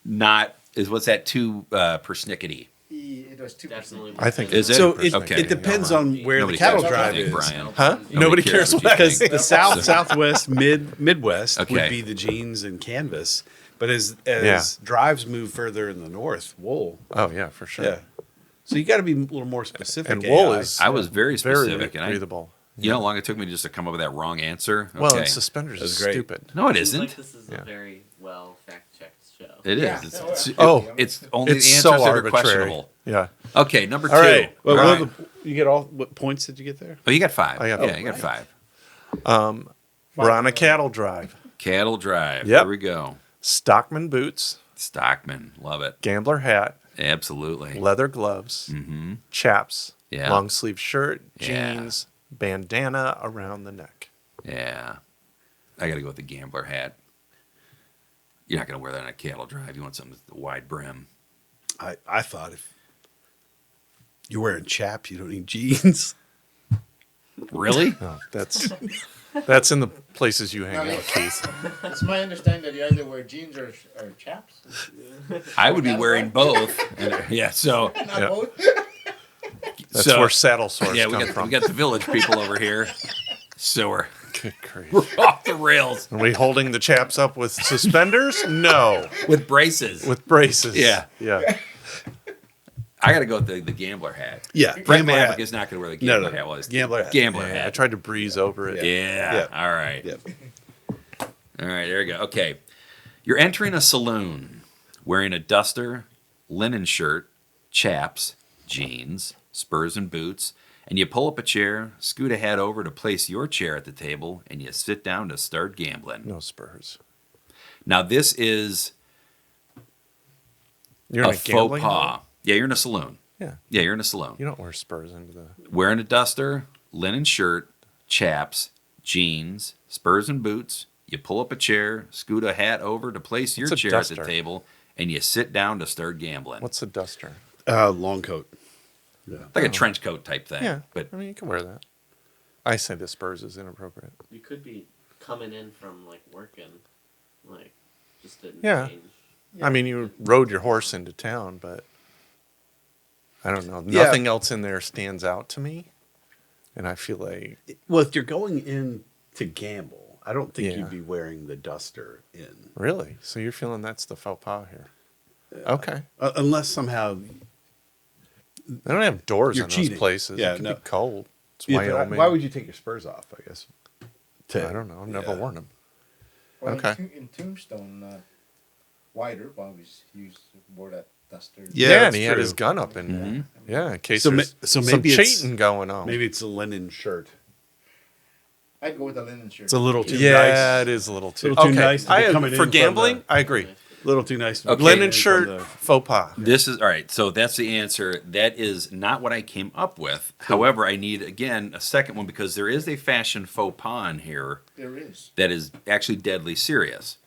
Speaker 2: not? Was that too persnickety?
Speaker 4: It was 2%.
Speaker 5: Definitely.
Speaker 1: I think
Speaker 2: Is it?
Speaker 3: So it,
Speaker 2: Okay.
Speaker 3: it depends on where
Speaker 2: Nobody
Speaker 3: the cattle
Speaker 2: cares what
Speaker 3: drive
Speaker 2: you think,
Speaker 3: is.
Speaker 2: Brian.
Speaker 1: Huh?
Speaker 2: Nobody cares
Speaker 1: cares
Speaker 2: what you
Speaker 1: what I
Speaker 3: Because
Speaker 2: think.
Speaker 3: the south, southwest, Midwest
Speaker 2: Okay.
Speaker 3: would be the jeans and canvas. But as
Speaker 1: Yeah.
Speaker 3: drives move further in the north, wool.
Speaker 1: Oh yeah, for sure.
Speaker 3: Yeah. So you got to be a little more specific.
Speaker 1: And wool
Speaker 3: AI.
Speaker 1: is
Speaker 2: I was very
Speaker 1: very
Speaker 2: specific, and
Speaker 1: breathable.
Speaker 2: you know how long it took me just to come up with that wrong answer?
Speaker 1: Well,
Speaker 2: Okay.
Speaker 1: and suspenders
Speaker 3: That's
Speaker 1: is
Speaker 3: great.
Speaker 1: stupid.
Speaker 2: No, it
Speaker 5: Seems
Speaker 2: isn't.
Speaker 5: like this is
Speaker 1: Yeah.
Speaker 5: a very well fact-checked show.
Speaker 2: It is.
Speaker 4: Yeah.
Speaker 2: It's only
Speaker 1: It's
Speaker 2: the answers
Speaker 1: so
Speaker 2: that are
Speaker 1: arbitrary.
Speaker 2: questionable.
Speaker 1: Yeah.
Speaker 2: Okay, number two.
Speaker 3: All right. Well,
Speaker 2: All
Speaker 3: what
Speaker 2: right.
Speaker 3: you get all what points did you get there?
Speaker 2: Oh, you got 5.
Speaker 1: I got
Speaker 2: yeah,
Speaker 1: five.
Speaker 2: you got 5.
Speaker 1: We're on a cattle drive.
Speaker 2: Cattle drive.
Speaker 1: Yep.
Speaker 2: Here we go.
Speaker 1: Stockman boots,
Speaker 2: Stockman. Love it.
Speaker 1: gambler hat,
Speaker 2: Absolutely.
Speaker 1: leather gloves,
Speaker 2: Mm-hmm.
Speaker 1: chaps,
Speaker 2: Yeah.
Speaker 1: long sleeve shirt,
Speaker 2: Yeah.
Speaker 1: jeans, bandana around the neck.
Speaker 2: Yeah. I got to go with the gambler hat. You're not going to wear that on a cattle drive. You want something with a wide brim.
Speaker 3: I thought if you're wearing chaps, you don't need jeans.
Speaker 2: Really?
Speaker 1: No, that's in the places you hang out, Keith.
Speaker 4: It's my understanding that you either wear jeans or chaps.
Speaker 2: I would be wearing both. Yeah, so
Speaker 4: Not
Speaker 1: Yeah.
Speaker 4: both.
Speaker 1: That's
Speaker 2: So-
Speaker 1: where saddle sores
Speaker 2: yeah,
Speaker 1: come
Speaker 2: we
Speaker 1: from.
Speaker 2: got the village people over here. So we're
Speaker 1: Good grief.
Speaker 2: off the rails
Speaker 1: Are we holding the chaps up with suspenders? No,
Speaker 2: with braces.
Speaker 1: with braces.
Speaker 2: Yeah.
Speaker 1: yeah.
Speaker 2: I got to go with the gambler hat.
Speaker 3: Yeah,
Speaker 2: Frank
Speaker 3: gambler
Speaker 2: Maverick
Speaker 3: hat.
Speaker 2: is not going to wear the
Speaker 3: No,
Speaker 2: gambler
Speaker 3: no,
Speaker 2: hat. Well, it's
Speaker 3: gambler hat.
Speaker 2: Gambler
Speaker 1: Yeah, I
Speaker 2: hat.
Speaker 1: tried to breeze over it.
Speaker 2: Yeah.
Speaker 3: Yeah.
Speaker 2: All right.
Speaker 3: Yep.
Speaker 2: All right. There you go. Okay. You're entering a saloon wearing a duster, linen shirt, chaps, jeans, spurs, and boots, and you pull up a chair, scoot a hat over to place your chair at the table, and you sit down to start gambling.
Speaker 1: No spurs.
Speaker 2: Now, this is
Speaker 1: You're
Speaker 2: a
Speaker 1: in a
Speaker 2: faux
Speaker 1: gambling
Speaker 2: pas.
Speaker 1: hall?
Speaker 2: Yeah, you're in a saloon.
Speaker 1: Yeah.
Speaker 2: Yeah, you're in a saloon.
Speaker 1: You don't wear spurs into the.
Speaker 2: Wearing a duster, linen shirt, chaps, jeans, spurs, and boots. You pull up a chair, scoot a hat over to place your
Speaker 1: What's a
Speaker 2: chair at the
Speaker 1: duster?
Speaker 2: table, and you sit down to start gambling.
Speaker 1: What's a duster?
Speaker 3: Long coat. Yeah.
Speaker 2: Like a trench coat type thing.
Speaker 1: Yeah,
Speaker 2: But
Speaker 1: I mean you can wear that. I say the spurs is inappropriate.
Speaker 5: You could be coming in from like working, like just didn't
Speaker 1: Yeah.
Speaker 5: change.
Speaker 1: I mean you rode your horse into town, but I don't know.
Speaker 3: Yeah.
Speaker 1: Nothing else in there stands out to me, and I feel like
Speaker 3: Well, if you're going in to gamble, I don't think
Speaker 1: Yeah.
Speaker 3: you'd be wearing the duster in.
Speaker 1: really. So you're feeling that's the faux pas here. Okay.
Speaker 3: Unless somehow.
Speaker 1: They don't have doors
Speaker 3: You're
Speaker 1: in
Speaker 3: cheating.
Speaker 1: those places.
Speaker 3: Yeah,
Speaker 1: it could
Speaker 3: no.
Speaker 1: be cold. It's
Speaker 3: Yeah, but
Speaker 1: Wyoming.
Speaker 3: why would you take your spurs off, I guess?
Speaker 1: I don't know. I've never
Speaker 3: Yeah.
Speaker 1: worn them.
Speaker 4: Well,
Speaker 1: Okay.
Speaker 4: in Tombstone, Wider always wore that duster.
Speaker 3: Yeah,
Speaker 1: and
Speaker 3: that's
Speaker 1: he had his
Speaker 3: true.
Speaker 1: gun up in there. Yeah, in case
Speaker 3: So
Speaker 1: there's
Speaker 3: so
Speaker 1: some
Speaker 3: maybe it's-
Speaker 1: cheating going on.
Speaker 3: Maybe it's a linen shirt.
Speaker 4: I'd go with the linen shirt.
Speaker 3: It's a little too
Speaker 1: yeah,
Speaker 3: nice.
Speaker 1: it is a little too.
Speaker 3: Little too
Speaker 1: okay.
Speaker 3: nice to be coming
Speaker 1: for
Speaker 3: in from
Speaker 1: gambling,
Speaker 3: the-
Speaker 1: I agree.
Speaker 3: Little too nice. To
Speaker 2: Okay.
Speaker 3: be
Speaker 1: Linen
Speaker 3: coming in
Speaker 1: shirt,
Speaker 3: from the-
Speaker 1: faux pas.
Speaker 2: this is all right. So that's the answer. That is not what I came up with. However, I need again a second one because there is a fashion faux pas in here
Speaker 4: There is.
Speaker 2: that is actually deadly serious.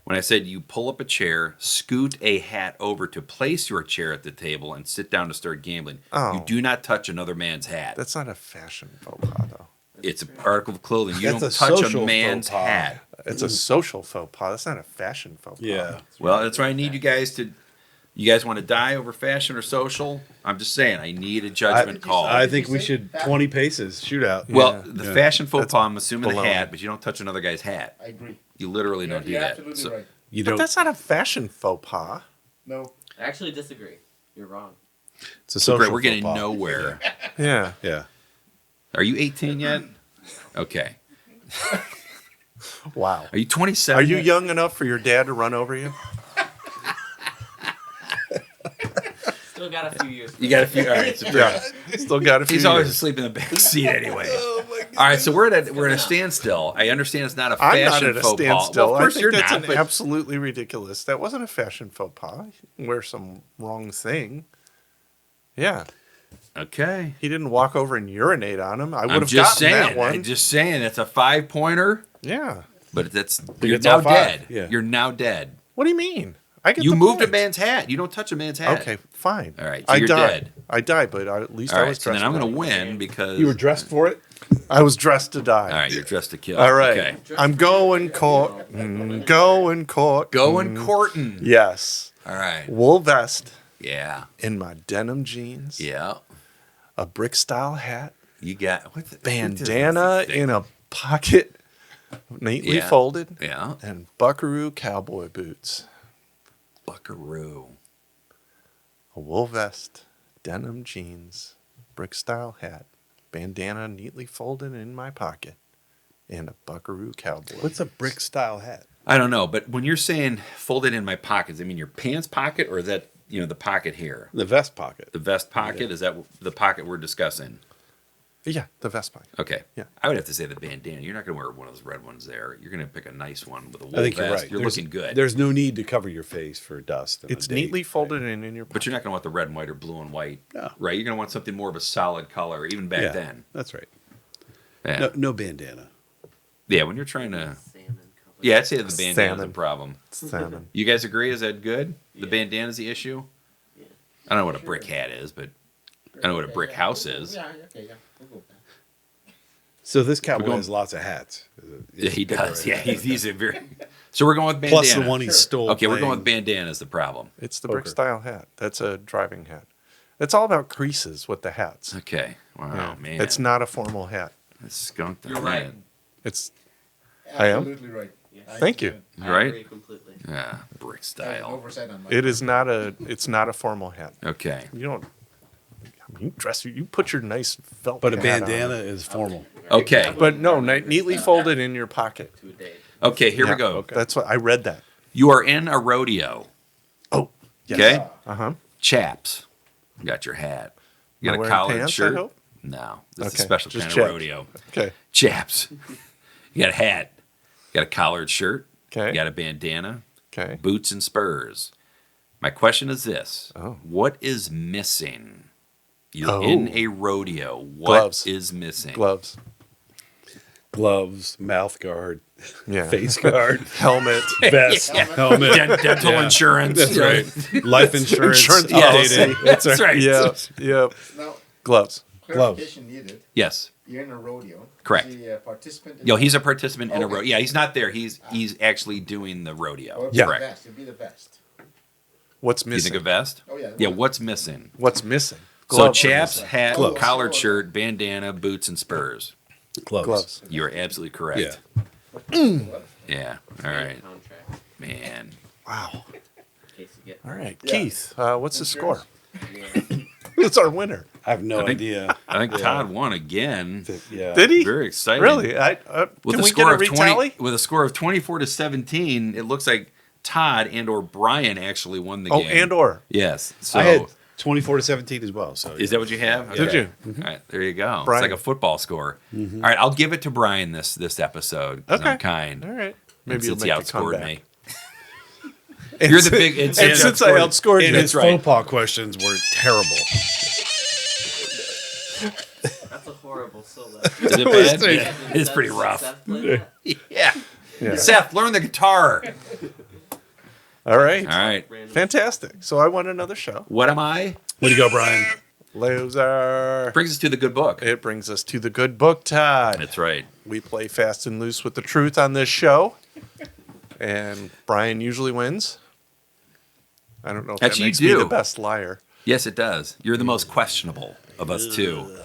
Speaker 2: When I said you pull up a chair, scoot a hat over to place your chair at the table, and sit down to start gambling,
Speaker 1: Oh.
Speaker 2: you do not touch another man's hat.
Speaker 1: That's not a fashion faux pas, though.
Speaker 2: It's an article of clothing. You
Speaker 3: That's
Speaker 2: don't
Speaker 3: a
Speaker 2: touch a
Speaker 3: social
Speaker 2: man's
Speaker 3: faux pas.
Speaker 2: hat.
Speaker 1: It's a social faux pas. That's not a fashion faux pas.
Speaker 3: Yeah.
Speaker 2: Well, that's why I need you guys to. You guys want to die over fashion or social? I'm just saying, I need a judgment call.
Speaker 3: I think we should 20 paces shootout.
Speaker 2: well,
Speaker 1: Yeah.
Speaker 2: the
Speaker 3: Yeah.
Speaker 2: fashion faux
Speaker 1: That's
Speaker 2: pas, I'm assuming the
Speaker 1: baloney.
Speaker 2: hat, but you don't touch another guy's hat.
Speaker 4: I agree.
Speaker 2: You literally don't do
Speaker 4: You're
Speaker 2: that.
Speaker 4: absolutely
Speaker 2: So-
Speaker 4: right.
Speaker 3: You
Speaker 1: But
Speaker 3: don't.
Speaker 1: that's not a fashion faux pas.
Speaker 4: No.
Speaker 5: I actually disagree. You're wrong.
Speaker 3: It's a social.
Speaker 2: Great, we're getting
Speaker 3: faux pas.
Speaker 2: nowhere.
Speaker 1: Yeah.
Speaker 3: Yeah.
Speaker 2: Are you 18 yet? Okay.
Speaker 1: Wow.
Speaker 2: Are you 27?
Speaker 1: Are you
Speaker 2: yet?
Speaker 1: young enough for your dad to run over you?
Speaker 5: Still got a few years.
Speaker 2: You got a few. All right. So
Speaker 1: Yeah. Still got a few
Speaker 2: He's always
Speaker 1: years.
Speaker 2: asleep in the back seat anyway. All right, so we're at a standstill. I understand it's not a
Speaker 1: I'm
Speaker 2: fashion
Speaker 1: not at a
Speaker 2: faux pas.
Speaker 1: standstill.
Speaker 2: Well, of course
Speaker 1: I think
Speaker 2: you're
Speaker 1: that's
Speaker 2: not.
Speaker 1: an
Speaker 2: But
Speaker 1: absolutely ridiculous. That wasn't a fashion faux pas. You can wear some wrong thing. Yeah.
Speaker 2: okay.
Speaker 1: He didn't walk over and urinate on him. I would
Speaker 2: I'm
Speaker 1: have
Speaker 2: just
Speaker 1: gotten
Speaker 2: saying.
Speaker 1: that one.
Speaker 2: I'm just saying. It's a 5-pointer,
Speaker 1: Yeah.
Speaker 2: but you're
Speaker 3: it's all
Speaker 2: now
Speaker 3: five.
Speaker 2: dead.
Speaker 3: Yeah.
Speaker 2: You're now dead.
Speaker 1: What do you mean? I get
Speaker 2: You
Speaker 1: the
Speaker 2: moved a
Speaker 1: point.
Speaker 2: man's hat. You don't touch a man's hat.
Speaker 1: Okay, fine.
Speaker 2: All right, so
Speaker 1: I
Speaker 2: you're
Speaker 1: died.
Speaker 2: dead.
Speaker 1: I died, but at least
Speaker 2: All
Speaker 1: I
Speaker 2: right,
Speaker 1: was
Speaker 2: so
Speaker 1: dressed.
Speaker 2: then I'm going to
Speaker 1: right.
Speaker 2: win because
Speaker 3: You were dressed for it?
Speaker 1: I was dressed to die.
Speaker 2: All right, you're dressed to kill.
Speaker 1: All right.
Speaker 2: Okay.
Speaker 1: I'm going court. Going court.
Speaker 2: Going courting.
Speaker 1: Yes.
Speaker 2: All right.
Speaker 1: Wool vest
Speaker 2: Yeah.
Speaker 1: in my denim jeans.
Speaker 2: Yeah.
Speaker 1: A brick style hat.
Speaker 2: You got what's
Speaker 1: Bandana in a pocket, neatly
Speaker 2: Yeah.
Speaker 1: folded.
Speaker 2: Yeah.
Speaker 1: And buckaroo cowboy boots.
Speaker 2: Buckaroo.
Speaker 1: A wool vest, denim jeans, brick style hat, bandana neatly folded in my pocket, and a buckaroo cowboy.
Speaker 3: What's a brick style hat?
Speaker 2: I don't know, but when you're saying folded in my pockets, I mean your pants pocket or is that, the pocket here?
Speaker 3: The vest pocket.
Speaker 2: The vest pocket? Is that the pocket we're discussing?
Speaker 1: Yeah, the vest pocket.
Speaker 2: Okay.
Speaker 1: Yeah.
Speaker 2: I would have to say the bandana. You're not going to wear one of those red ones there. You're going to pick a nice one with a wool
Speaker 3: I think
Speaker 2: vest.
Speaker 3: you're right.
Speaker 2: You're looking good.
Speaker 3: There's no need to cover your face for dust. on a
Speaker 1: It's
Speaker 3: date.
Speaker 1: neatly folded in your pocket.
Speaker 2: But you're not going to want the red and white or blue and white.
Speaker 3: No.
Speaker 2: Right? You're going to want something more of a solid color, even back
Speaker 3: Yeah,
Speaker 2: then.
Speaker 3: that's right.
Speaker 2: Yeah.
Speaker 3: No bandana.
Speaker 2: Yeah, when you're trying to.
Speaker 5: Salmon color.
Speaker 2: Yeah, I'd say the bandana's the
Speaker 1: Salmon.
Speaker 2: problem.
Speaker 1: Salmon.
Speaker 2: You guys agree? Is that good? The
Speaker 5: Yeah.
Speaker 2: bandana's the issue?
Speaker 5: Yeah.
Speaker 2: I don't know what a brick hat is, but I know what a brick house is.
Speaker 4: Yeah, okay, yeah. We'll go with that.
Speaker 3: So this cowboy
Speaker 2: going-
Speaker 3: has lots of hats.
Speaker 2: Yeah, he does. Yeah, he's a very. So we're going with bandana.
Speaker 3: Plus the one he stole.
Speaker 2: Okay, we're going
Speaker 3: playing-
Speaker 2: with bandana is the problem.
Speaker 1: It's the brick
Speaker 3: Poker.
Speaker 1: style hat. That's a driving hat. It's all about creases with the hats.
Speaker 2: Okay. Wow,
Speaker 1: Yeah.
Speaker 2: man.
Speaker 1: It's not a formal hat.
Speaker 2: It's skunked.
Speaker 5: You're
Speaker 2: on
Speaker 5: right.
Speaker 2: it.
Speaker 1: It's I am?
Speaker 4: Absolutely right.
Speaker 5: Yes.
Speaker 1: Thank you.
Speaker 5: I
Speaker 2: Right?
Speaker 5: agree completely.
Speaker 2: Yeah, brick
Speaker 4: There's
Speaker 2: style.
Speaker 4: oversight on my
Speaker 1: it is not a it's not a formal hat.
Speaker 2: Okay.
Speaker 1: You don't I mean, you dress you put your nice felt
Speaker 3: But a
Speaker 1: hat on.
Speaker 3: bandana is formal.
Speaker 2: Okay.
Speaker 1: But no, neatly folded in your pocket.
Speaker 5: To a date.
Speaker 2: Okay, here
Speaker 1: Yeah,
Speaker 2: we go.
Speaker 3: okay.
Speaker 1: That's what I read that.
Speaker 2: You are in a rodeo.
Speaker 1: Oh, yes.
Speaker 2: Okay?
Speaker 1: Uh-huh.
Speaker 2: Chaps. You got your hat. You
Speaker 1: Am I
Speaker 2: got a
Speaker 1: wearing
Speaker 2: collared
Speaker 1: pants, I
Speaker 2: shirt.
Speaker 1: hope?
Speaker 2: No. This is a
Speaker 1: Okay,
Speaker 2: special
Speaker 1: just
Speaker 2: kind of
Speaker 1: check.
Speaker 2: rodeo.
Speaker 1: Okay.
Speaker 2: Chaps. You got a hat. You got a collared shirt.
Speaker 1: Okay.
Speaker 2: You got a bandana.
Speaker 1: Okay.
Speaker 2: Boots and spurs. My question is this.
Speaker 1: Oh.
Speaker 2: What is missing? You're
Speaker 1: Oh.
Speaker 2: in a rodeo. What is
Speaker 1: Gloves.
Speaker 2: missing?
Speaker 1: Gloves.
Speaker 3: Gloves, mouth guard,
Speaker 1: Yeah.
Speaker 3: face guard,
Speaker 1: Helmet.
Speaker 3: vest, helmet,
Speaker 2: Dental
Speaker 3: Yeah.
Speaker 2: insurance.
Speaker 3: That's right. Life insurance,
Speaker 1: Insurance
Speaker 3: updated.
Speaker 1: policy.
Speaker 2: That's right.
Speaker 1: Yep. Yep.
Speaker 4: Now,
Speaker 1: Gloves.
Speaker 4: clarification needed.
Speaker 2: Yes.
Speaker 4: You're in a rodeo.
Speaker 2: Correct.
Speaker 4: Is he a participant? In
Speaker 2: Yo, he's a participant in a
Speaker 4: Okay.
Speaker 2: rodeo. Yeah, he's not there. He's actually doing the rodeo.
Speaker 4: Or
Speaker 1: Yeah.
Speaker 4: The
Speaker 2: Correct.
Speaker 4: best. It'd be the best.
Speaker 1: What's
Speaker 2: You
Speaker 1: missing?
Speaker 2: think a vest?
Speaker 4: Oh, yeah.
Speaker 2: Yeah, what's missing?
Speaker 1: What's missing?
Speaker 2: So
Speaker 1: Gloves.
Speaker 2: chaps, hat,
Speaker 4: Gloves.
Speaker 2: collared shirt, bandana, boots, and spurs.
Speaker 3: Gloves.
Speaker 1: Gloves.
Speaker 2: You're absolutely correct.
Speaker 3: Yeah.
Speaker 2: Yeah. All right.
Speaker 5: Contract.
Speaker 2: Man.
Speaker 1: Wow.
Speaker 5: In case you get.
Speaker 1: All right.
Speaker 4: Yeah.
Speaker 1: Keith, what's the score?
Speaker 5: Yeah.
Speaker 1: Who's our winner?
Speaker 3: I have no
Speaker 2: I think-
Speaker 3: idea.
Speaker 2: I think Todd won again.
Speaker 3: Yeah.
Speaker 1: Did he?
Speaker 2: Very exciting.
Speaker 1: Really?
Speaker 2: With
Speaker 1: Can
Speaker 2: a
Speaker 1: we
Speaker 2: score
Speaker 1: get a
Speaker 2: of
Speaker 1: retally?
Speaker 2: with a score of 24-17, it looks like Todd and or Brian actually won the
Speaker 1: Oh,
Speaker 2: game.
Speaker 1: and or.
Speaker 2: Yes. So
Speaker 3: I had 24-17 as well. So
Speaker 2: is that what you have?
Speaker 1: Did
Speaker 2: Okay.
Speaker 1: you?
Speaker 2: All right, there you go.
Speaker 1: Brian.
Speaker 2: It's like a football score. All right, I'll give it to Brian this episode because
Speaker 1: Okay.
Speaker 2: I'm kind.
Speaker 1: All right.
Speaker 2: And
Speaker 1: Maybe you'll
Speaker 2: since he
Speaker 1: make a
Speaker 2: outscored
Speaker 1: comeback.
Speaker 2: me.
Speaker 1: And
Speaker 2: You're the
Speaker 1: si-
Speaker 2: big- and
Speaker 1: And
Speaker 2: since
Speaker 1: since I outscored
Speaker 3: And
Speaker 1: you,
Speaker 3: his
Speaker 2: right.
Speaker 3: faux pas questions were terrible.
Speaker 5: That's a horrible solo.
Speaker 2: Is it
Speaker 3: was
Speaker 2: bad?
Speaker 3: too-
Speaker 2: Yeah, it's pretty rough.
Speaker 5: Seth played that?
Speaker 2: Yeah.
Speaker 1: Yeah.
Speaker 2: Seth, learn the guitar.
Speaker 1: All right.
Speaker 2: All right.
Speaker 5: Random.
Speaker 1: Fantastic. So I won another show.
Speaker 2: What am I?
Speaker 3: Way to go, Brian.
Speaker 1: Loser.
Speaker 2: Brings us to the good book.
Speaker 1: It brings us to the good book, Todd.
Speaker 2: That's right.
Speaker 1: We play fast and loose with the truth on this show. And Brian usually wins. I don't know if
Speaker 2: Actually,
Speaker 1: that
Speaker 2: you
Speaker 1: makes me
Speaker 2: do.
Speaker 1: the best liar.
Speaker 2: Yes, it does. You're the most questionable of us two.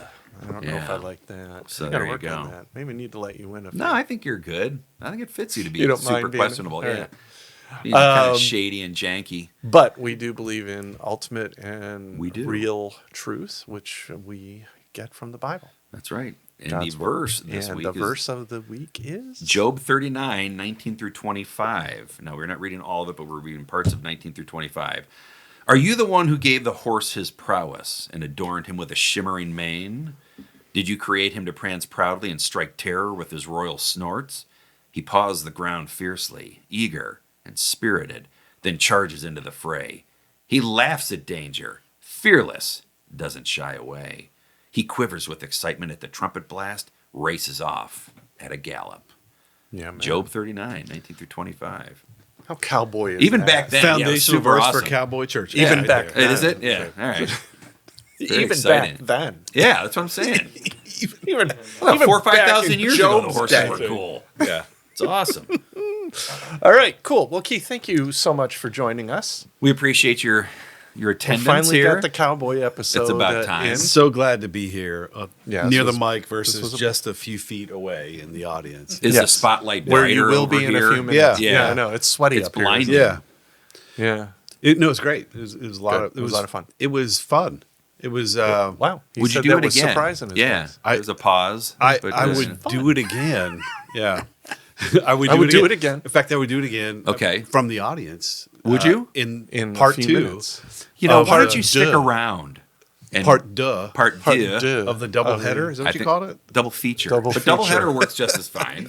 Speaker 1: I don't know if
Speaker 2: Yeah.
Speaker 1: I like that.
Speaker 2: So
Speaker 1: I gotta
Speaker 2: there you
Speaker 1: work on
Speaker 2: go.
Speaker 1: that. Maybe need to let you win.
Speaker 2: No, I think you're good. I think it fits you to be
Speaker 1: You don't
Speaker 2: super
Speaker 1: mind being-
Speaker 2: questionable.
Speaker 1: all
Speaker 2: Yeah.
Speaker 1: right.
Speaker 2: You're kind
Speaker 1: Um,
Speaker 2: of shady and janky.
Speaker 1: But we do believe in ultimate and
Speaker 2: We do.
Speaker 1: real truth, which we get from the Bible.
Speaker 2: That's right. And
Speaker 1: God's
Speaker 2: the
Speaker 1: word.
Speaker 2: verse this
Speaker 1: and
Speaker 2: week
Speaker 1: the
Speaker 2: is
Speaker 1: verse of the week is
Speaker 2: Job 39, 19 through 25. Now, we're not reading all of it, but we're reading parts of 19 through 25. Are you the one who gave the horse his prowess and adorned him with a shimmering mane? Did you create him to prance proudly and strike terror with his royal snorts? He paws the ground fiercely, eager and spirited, then charges into the fray. He laughs at danger, fearless, doesn't shy away. He quivers with excitement at the trumpet blast, races off at a gallop.
Speaker 1: yeah, man.
Speaker 2: Job 39, 19 through 25.
Speaker 1: How cowboy is
Speaker 2: Even
Speaker 1: that?
Speaker 2: back then, yeah, it was
Speaker 3: Foundational
Speaker 2: super
Speaker 3: verse
Speaker 2: awesome.
Speaker 3: for cowboy church.
Speaker 1: Even
Speaker 3: right
Speaker 1: back
Speaker 3: there.
Speaker 2: Is it? Yeah. All right. Very
Speaker 1: even
Speaker 2: exciting.
Speaker 1: back then.
Speaker 2: Yeah, that's what I'm saying.
Speaker 1: Even,
Speaker 2: Well,
Speaker 1: even
Speaker 2: 4,000 or
Speaker 1: back
Speaker 2: 5,000
Speaker 1: in
Speaker 2: years ago, the
Speaker 1: Job's
Speaker 2: horses
Speaker 1: day.
Speaker 2: were cool.
Speaker 3: Yeah.
Speaker 2: It's awesome.
Speaker 1: All right, cool. Well, Keith, thank you so much for joining us.
Speaker 2: We appreciate your
Speaker 1: We
Speaker 2: attendance
Speaker 1: finally
Speaker 2: here.
Speaker 1: got the cowboy episode.
Speaker 2: It's about time.
Speaker 1: in.
Speaker 3: So glad to be here
Speaker 1: Yeah,
Speaker 3: near
Speaker 1: this
Speaker 3: the
Speaker 1: was-
Speaker 3: mic versus
Speaker 1: was a-
Speaker 3: just a few feet away in the audience.
Speaker 2: Is the
Speaker 1: Yes.
Speaker 2: spotlight
Speaker 1: Where
Speaker 2: brighter
Speaker 1: you will
Speaker 2: over
Speaker 1: be in
Speaker 2: here?
Speaker 1: a few minutes.
Speaker 3: Yeah.
Speaker 2: Yeah.
Speaker 1: I know. It's sweaty
Speaker 2: It's
Speaker 1: up here.
Speaker 2: blinding.
Speaker 3: Yeah.
Speaker 1: Yeah.
Speaker 3: No, it's great. It was a lot
Speaker 1: Good.
Speaker 3: of
Speaker 1: It was a lot of fun.
Speaker 3: It was fun. It was
Speaker 1: Wow. He
Speaker 2: Would you
Speaker 1: said
Speaker 2: do
Speaker 1: that
Speaker 2: it
Speaker 1: was
Speaker 2: again?
Speaker 1: surprising.
Speaker 2: Yeah. There's a pause.
Speaker 3: I
Speaker 2: but,
Speaker 3: would do it again. Yeah. I would
Speaker 1: do it again.
Speaker 3: In fact, I would do it again.
Speaker 2: Okay.
Speaker 3: From the audience.
Speaker 2: Would you?
Speaker 3: In
Speaker 1: In a
Speaker 3: part
Speaker 1: few
Speaker 3: 2.
Speaker 1: minutes.
Speaker 2: You know,
Speaker 3: of
Speaker 2: why don't
Speaker 3: the
Speaker 2: you stick
Speaker 3: duh.
Speaker 2: around? And
Speaker 3: Part duh.
Speaker 2: Part
Speaker 1: Part
Speaker 2: deux.
Speaker 1: deux.
Speaker 3: Of the double header. Is that
Speaker 2: I
Speaker 3: what you
Speaker 2: think-
Speaker 3: called it?
Speaker 2: Double feature.
Speaker 1: Double
Speaker 2: but double
Speaker 1: feature.
Speaker 2: header works just as fine.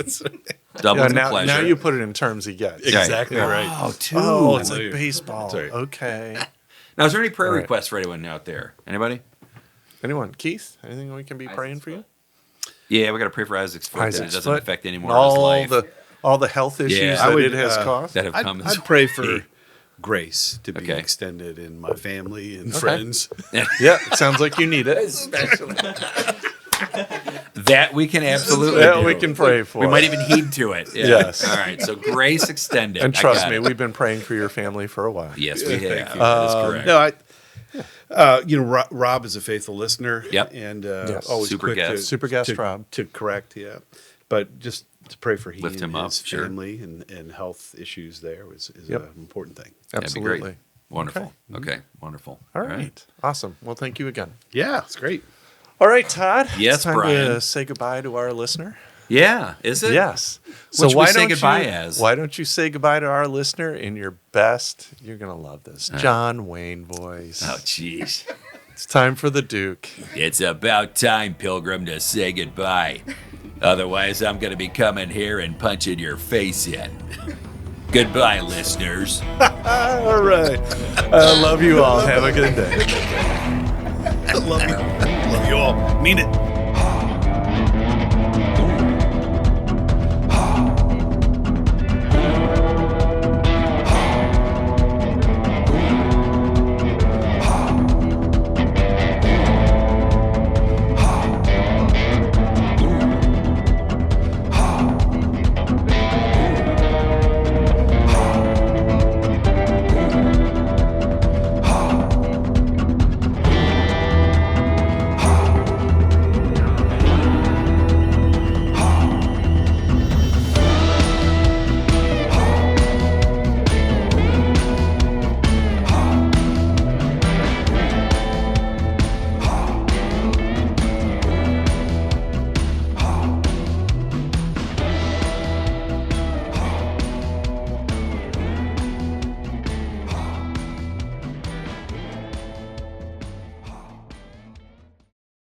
Speaker 2: Double
Speaker 1: Yeah,
Speaker 2: the
Speaker 1: now,
Speaker 2: pleasure.
Speaker 1: now you put it in terms he gets.
Speaker 3: Exactly
Speaker 1: Yeah.
Speaker 3: right.
Speaker 2: Oh, two.
Speaker 1: Oh, it's
Speaker 3: Hallelujah.
Speaker 1: like baseball.
Speaker 3: Sorry.
Speaker 1: Okay.
Speaker 2: Now, is there any prayer
Speaker 1: All right.
Speaker 2: requests for anyone out there? Anybody?
Speaker 1: Anyone? Keith? Anything we can be praying for you?
Speaker 2: Yeah, we got to pray for Isaac's foot that it
Speaker 1: Isaac's
Speaker 2: doesn't
Speaker 1: foot.
Speaker 2: affect any more of his life
Speaker 1: All the health issues
Speaker 2: Yeah.
Speaker 1: that
Speaker 3: I would,
Speaker 1: it has caused.
Speaker 2: that have come.
Speaker 3: I'd pray for grace to be
Speaker 2: Okay.
Speaker 3: extended in my family and
Speaker 1: Okay.
Speaker 3: friends.
Speaker 1: Yeah, it sounds like you need it.
Speaker 2: That we can absolutely
Speaker 1: That
Speaker 2: do.
Speaker 1: we can pray for.
Speaker 2: We might even heed to it. Yeah.
Speaker 1: Yes.
Speaker 2: All right. So grace extended.
Speaker 1: And
Speaker 2: I
Speaker 1: trust
Speaker 2: got
Speaker 1: me,
Speaker 2: it.
Speaker 1: we've been praying for your family for a while.
Speaker 2: Yes, we have.
Speaker 3: Thank you.
Speaker 2: That is correct.
Speaker 3: No, Rob is a faithful listener.
Speaker 2: Yep.
Speaker 3: And
Speaker 1: Yes.
Speaker 3: always
Speaker 2: Super
Speaker 3: quick
Speaker 2: guest.
Speaker 1: Super guest, Rob.
Speaker 3: to correct. Yeah. But just to pray for he
Speaker 2: Lift
Speaker 3: and
Speaker 2: him up,
Speaker 3: his
Speaker 2: sure.
Speaker 3: family and health issues there is
Speaker 1: Yep.
Speaker 3: an important thing.
Speaker 2: That'd be great.
Speaker 1: Absolutely.
Speaker 2: Wonderful. Okay. Wonderful.
Speaker 1: All right. Awesome. Well, thank you again.
Speaker 3: Yeah, it's great.
Speaker 1: All right, Todd.
Speaker 2: Yes,
Speaker 1: it's time
Speaker 2: Brian.
Speaker 1: to say goodbye to our listener.
Speaker 2: Yeah. Is it?
Speaker 1: Yes.
Speaker 2: What should we say goodbye as?
Speaker 1: Why don't you say goodbye to our listener in your best? You're gonna love this, John Wayne voice.
Speaker 2: Oh, jeez.
Speaker 1: It's time for the Duke.
Speaker 2: It's about time, Pilgrim, to say goodbye. Otherwise, I'm going to be coming here and punching your face in. Goodbye, listeners.
Speaker 1: All right. I love you all. Have a good day.
Speaker 3: I love you. Love you all. Mean it.